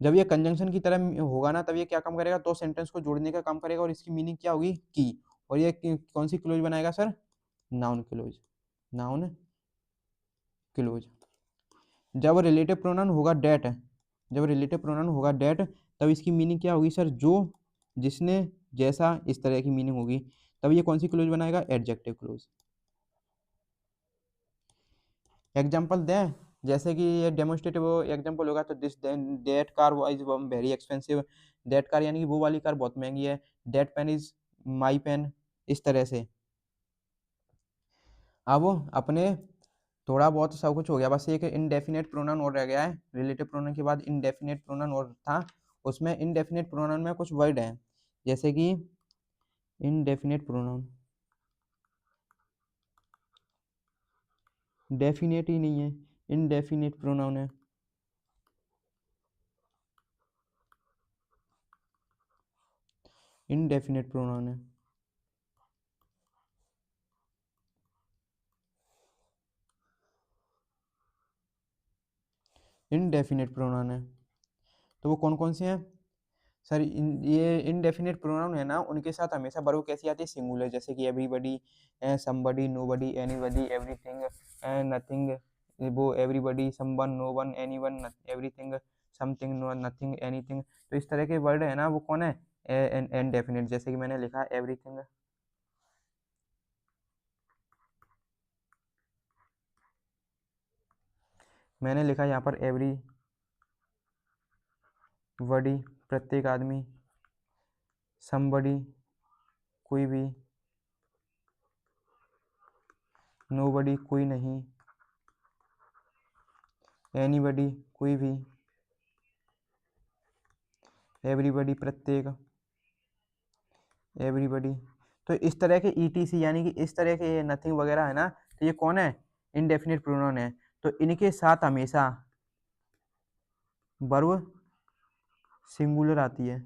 जब ये कंजंक्शन की तरह होगा ना, तब ये क्या काम करेगा, दो सेंटेंस को जोड़ने का काम करेगा, और इसकी मीनिंग क्या होगी, की। और ये कौन सी क्लोज बनाएगा sir, noun close, noun close. जब रिलेटिव प्रोनाउन होगा डेट, जब रिलेटिव प्रोनाउन होगा डेट, तब इसकी मीनिंग क्या होगी सर, जो, जिसने, जैसा, इस तरह की मीनिंग होगी। तब ये कौन सी क्लोज बनाएगा, एडजेक्टिव क्लोज। एग्जाम्पल दें, जैसे कि ये डेमोन्स्ट्रेटिव एग्जाम्पल होगा, तो this that car is very expensive. That car यानी कि वो वाली कार बहुत महंगी है। That pen is my pen, इस तरह से। अब अपने थोड़ा बहुत सब कुछ हो गया, बस एक इनडेफिनेट प्रोनाउन और रह गया है। रिलेटिव प्रोनाउन के बाद इनडेफिनेट प्रोनाउन और था। उसमें इनडेफिनेट प्रोनाउन में कुछ वर्ड हैं, जैसे कि इनडेफिनेट प्रोनाउन, डेफिनेट ही नहीं है, इनडेफिनेट प्रोनाउन है। इनडेफिनेट प्रोनाउन है, इनडेफिनेट प्रोनाउन है। तो वो कौन कौन से हैं सर, ये इनडेफिनेट प्रोनाउन है ना, उनके साथ हमेशा वर्ब कैसी आती है, सिंगुलर। जैसे कि everybody, somebody, nobody, anybody, everything, nothing, वो everybody, someone, no one, anyone, everything, something, no nothing, anything. तो इस तरह के वर्ड है ना, वो कौन है, इनडेफिनेट। जैसे कि मैंने लिखा एवरीथिंग, मैंने लिखा यहाँ पर एवरी बडी, प्रत्येक आदमी। समबडी, कोई भी। नोबडी, कोई नहीं। एनीबडी, कोई भी। एवरीबडी, प्रत्येक। एवरीबडी। तो इस तरह के ईटीसी, यानी कि इस तरह के नथिंग वगैरह है ना, तो ये कौन है, इनडेफिनिट प्रोनाउन है। तो इनके साथ हमेशा वर्ब सिंगुलर आती है।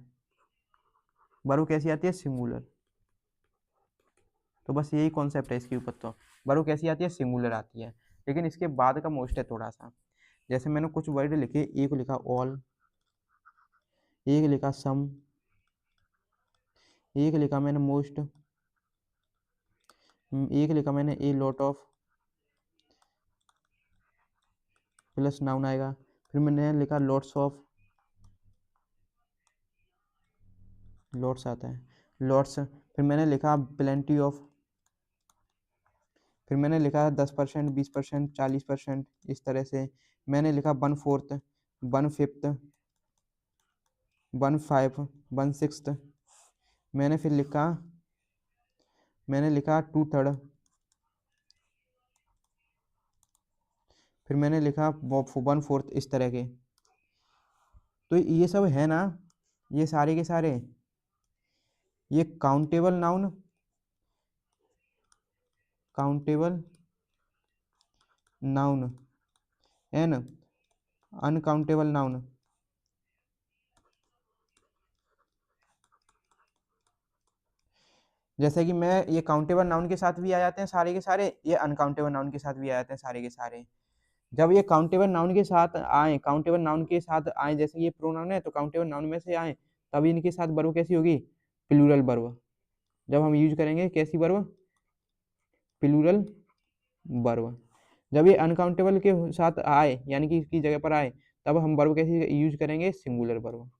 वर्ब कैसी आती है, सिंगुलर। तो बस यही कॉन्सेप्ट है इसके ऊपर। तो वर्ब कैसी आती है, सिंगुलर आती है। लेकिन इसके बाद का मोस्ट है थोड़ा सा। जैसे मैंने कुछ वर्ड लिखे, एक लिखा ऑल, एक लिखा सम, एक लिखा मैंने मोस्ट, एक लिखा मैंने a lot of, plus noun आएगा। फिर मैंने लिखा लॉट्स ऑफ, लॉट्स आता है, लॉट्स। फिर मैंने लिखा प्लेंटी ऑफ। फिर मैंने लिखा 10%, 20%, 40%, इस तरह से। मैंने लिखा 1/4, 1/5, 1/5, 1/6। मैंने फिर लिखा, मैंने लिखा 2/3। फिर मैंने लिखा 1/4, इस तरह के। तो ये सब है ना, ये सारे के सारे, ये countable noun, countable noun and uncountable noun. जैसे कि मैं ये काउंटेबल नाउन के साथ भी आ जाते हैं सारे के सारे, ये अनकाउंटेबल नाउन के साथ भी आ जाते हैं सारे के सारे। जब ये काउंटेबल नाउन के साथ आए, काउंटेबल नाउन के साथ आए, जैसे ये प्रोनाउन है तो काउंटेबल नाउन में से आए, तब इनके साथ वर्ब कैसी होगी? Plural verb. जब हम यूज करेंगे कैसी वर्ब? Plural verb. जब ये अनकाउंटेबल के साथ आए यानी कि इसकी जगह पर आए, तब हम वर्ब कैसे यूज करेंगे? Singular verb.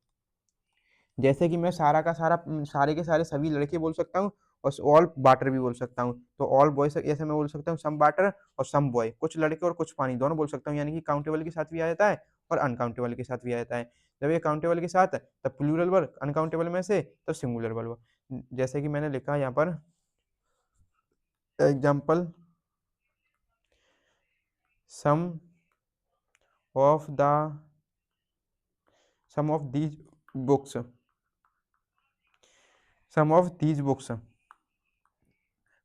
जैसे कि मैं सारा का सारा सारे के सारे सभी लड़के बोल सकता हूँ, और ऑल वाटर भी बोल सकता हूँ। तो ऑल बॉयज ऐसे मैं बोल सकता हूँ सम वाटर और सम बॉय, कुछ लड़के और कुछ पानी दोनों बोल सकता हूँ, यानी कि काउंटेबल के साथ भी आ जाता है और अनकाउंटेबल के साथ भी आ जाता है। जब ये काउंटेबल के साथ तब प्लूरल वर्ब, अनकाउंटेबल में से तब सिंगुलर वर्ब। जैसे कि मैंने लिखा यहाँ पर example, some of the some of these books, some of these books,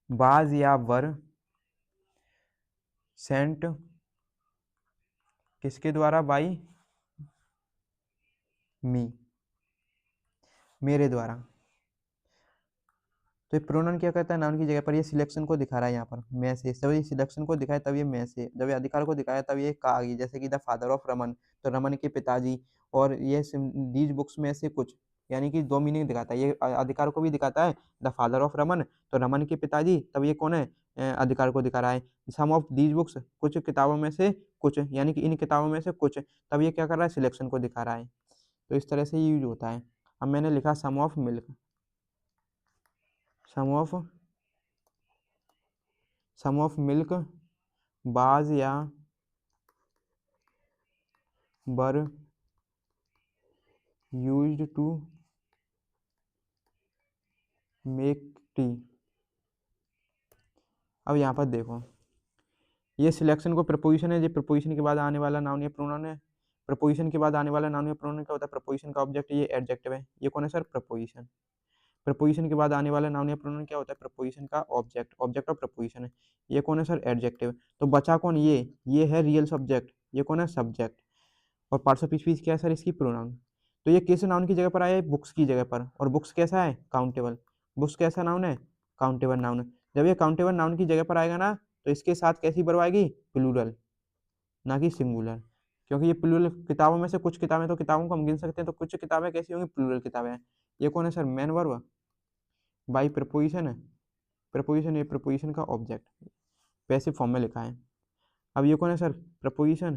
was या वर सेंट किसके द्वारा? बाई मी, मेरे द्वारा। तो ये प्रोनाउन क्या करता है? नाउन की जगह पर ये सिलेक्शन को दिखा रहा है, यहाँ पर मैं से, जब ये सिलेक्शन को दिखाए तब ये मैं से, जब ये अधिकार को दिखाया तब ये का आ गई। जैसे कि द फादर ऑफ रमन, तो रमन के पिताजी, और ये दीज बुक्स में से कुछ, यानी कि दो मीनिंग दिखाता है, ये अधिकार को भी दिखाता है, द फादर ऑफ रमन, तो रमन के पिताजी, तब ये कौन है? अधिकार को दिखा रहा है। सम ऑफ दीज बुक्स, कुछ किताबों में से कुछ, यानी कि इन किताबों में से कुछ, तब ये क्या कर रहा है? सिलेक्शन को दिखा रहा है। तो इस तरह से यूज होता है। अब मैंने लिखा some of milk, some of some of milk बाज या बर यूज्ड टू मेक टी। अब यहाँ पर देखो, ये सिलेक्शन को प्रपोजिशन है, ये प्रपोजिशन के बाद आने वाला नाउन या प्रोनाउन है। प्रपोजिशन के बाद आने वाला नाउन या प्रोनाउन क्या होता है? प्रपोजिशन का ऑब्जेक्ट, ये एडजेक्टिव है। ये कौन है सर? प्रपोजिशन। प्रपोजिशन के बाद आने वाला नाउन या प्रोनाउन क्या होता है? प्रपोजिशन का ऑब्जेक्ट, ऑब्जेक्ट ऑफ प्रपोजिशन है। ये कौन है सर? एडजेक्टिव। तो बचा कौन? ये है रियल सब्जेक्ट, ये कौन है? सब्जेक्ट। और पार्ट्स ऑफ स्पीच क्या है सर? इसकी प्रोनाउन। तो ये किस नाउन की जगह पर आया है? बुक्स की जगह पर। और बुक्स कैसा है? काउंटेबल। बुक्स कैसा नाउन है? काउंटेबल नाउन है। जब ये काउंटेबल नाउन की जगह पर आएगा ना, तो इसके साथ कैसी वर्ब आएगी? प्लूरल, ना कि सिंगुलर। क्योंकि ये प्लूरल किताबों में से कुछ किताबें, तो किताबों को हम गिन सकते हैं, तो कुछ किताबें कैसी होंगी? प्लूरल किताबें हैं। ये कौन है sir? Main verb by preposition है। प्रपोजिशन, ये प्रपोजिशन का ऑब्जेक्ट पैसिव फॉर्म में लिखा है। अब ये कौन है सर? प्रपोजिशन।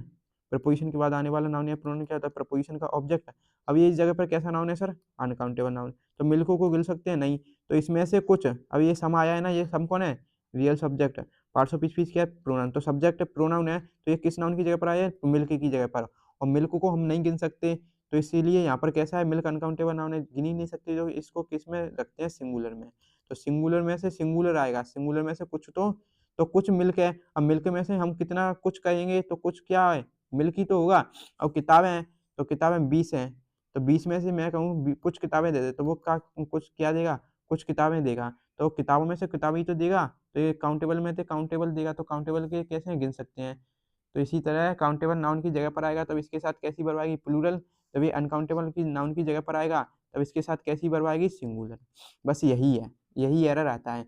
प्रपोजिशन के बाद आने वाला नाउन या प्रोनाउन क्या होता है? प्रपोजिशन का ऑब्जेक्ट। अब ये इस जगह पर कैसा नाउन है सर? Uncountable noun. तो मिल्को को गिन सकते हैं? नहीं। तो इसमें से कुछ, अब ये सम आया है ना, ये सम कौन है? Real subject. Parts of speech क्या है? प्रोनाउन। तो सब्जेक्ट प्रोनाउन है, तो ये किस नाउन की जगह पर आया है? मिल्क की जगह पर। और मिल्क को हम नहीं गिन सकते, तो इसीलिए यहाँ पर कैसा है? मिल्क अनकाउंटेबल नाउन है, गिन ही नहीं सकते, जो इसको किस में रखते हैं? सिंगुलर में। तो सिंगुलर में से सिंगुलर आएगा, सिंगुलर में से कुछ, तो कुछ मिल्क है। अब मिल्क में से हम कितना कुछ कहेंगे, तो कुछ क्या है? मिल्क ही तो होगा। अब किताबें हैं, तो किताबें 20 हैं, तो 20 में से मैं कहूँ कुछ किताबें दे दे, तो वो कुछ क्या देगा? कुछ किताबें देगा। तो किताबों में से किताब ही तो देगा, तो ये काउंटेबल में थे, काउंटेबल देगा, तो काउंटेबल के कैसे गिन सकते हैं? तो इसी तरह काउंटेबल नाउन की जगह पर आएगा, तब इसके साथ कैसी वर्ब आएगी? प्लूरल। जब ये अनकाउंटेबल की नाउन की जगह पर आएगा, तब इसके साथ कैसी वर्ब आएगी? सिंगुलर। बस यही है, यही एरर आता है।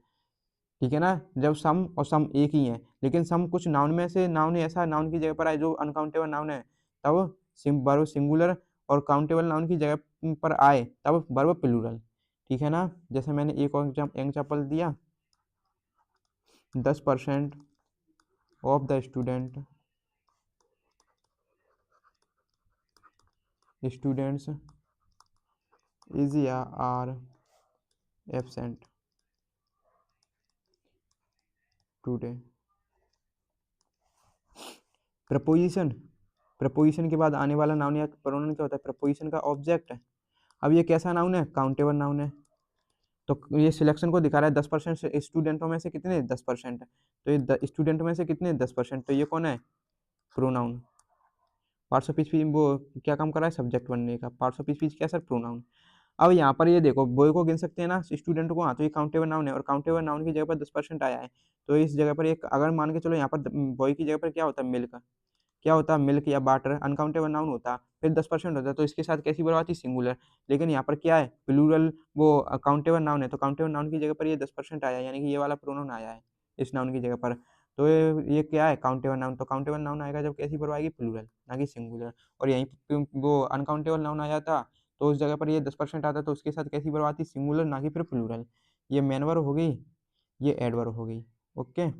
ठीक है ना? जब सम और सम एक ही है, लेकिन सम कुछ नाउन में से, नाउन ऐसा नाउन की जगह पर आए जो अनकाउंटेबल नाउन है, तब वर्ब सिंगुलर, और काउंटेबल नाउन की जगह पर आए तब वर्ब प्लूरल। ठीक है ना? जैसे मैंने एक और एग्जाम्पल दिया, 10% ऑफ द स्टूडेंट्स इज या are absent today. Preposition, preposition के बाद आने वाला नाउन या प्रोनाउन क्या होता है? प्रपोजिशन का ऑब्जेक्ट है। अब ये कैसा नाउन है? काउंटेबल नाउन है। तो ये सिलेक्शन को दिखा रहा है 10% स्टूडेंटों में से कितने? 10%। तो ये स्टूडेंट में से कितने? 10%। तो ये कौन है? प्रोनाउन। पार्ट्स ऑफ स्पीच वो क्या काम कर रहा है? सब्जेक्ट बनने का। पार्ट्स ऑफ स्पीच क्या सर? प्रोनाउन। अब यहाँ पर ये देखो, बॉय को गिन सकते हैं ना, स्टूडेंट को, हाँ, तो ये काउंटेबल नाउन है, और काउंटेबल नाउन की जगह पर 10% आया है, तो इस जगह पर एक, अगर मान के चलो यहाँ पर बॉय की जगह पर क्या होता है? मिल्क। क्या होता है? मिल्क या वाटर, अनकाउंटेबल नाउन होता, फिर 10% होता है, तो इसके साथ कैसी वर्ब आती है, सिंगुलर। लेकिन यहाँ पर क्या है, प्लूरल, वो काउंटेबल नाउन है, तो काउंटेबल नाउन की जगह पर ये 10% आया है, यानी कि ये वाला प्रोनाउन आया है इस नाउन की जगह पर। तो ये क्या है, काउंटेबल नाउन। तो काउंटेबल नाउन आएगा जब कैसी वर्ब आएगी, प्लूरल, ना कि सिंगुलर। और यहीं पे वो अनकाउंटेबल नाउन आ जाता, तो उस जगह पर ये 10% आता, तो उसके साथ कैसी वर्ब आती, सिंगुलर, ना कि फिर प्लूरल। ये मेन वर्ब हो गई, ये एडवर्ब हो गई। ओके,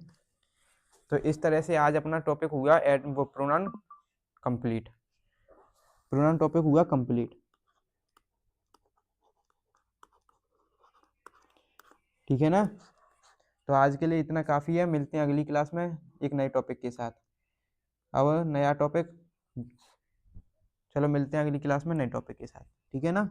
तो इस तरह से आज अपना टॉपिक हुआ एड वो प्रोनाउन कंप्लीट। प्रोनाउन टॉपिक हुआ कंप्लीट, ठीक है ना। तो आज के लिए इतना काफ़ी है, मिलते हैं अगली क्लास में एक नए टॉपिक के साथ। अब नया टॉपिक, चलो मिलते हैं अगली क्लास में नए टॉपिक के साथ, ठीक है ना।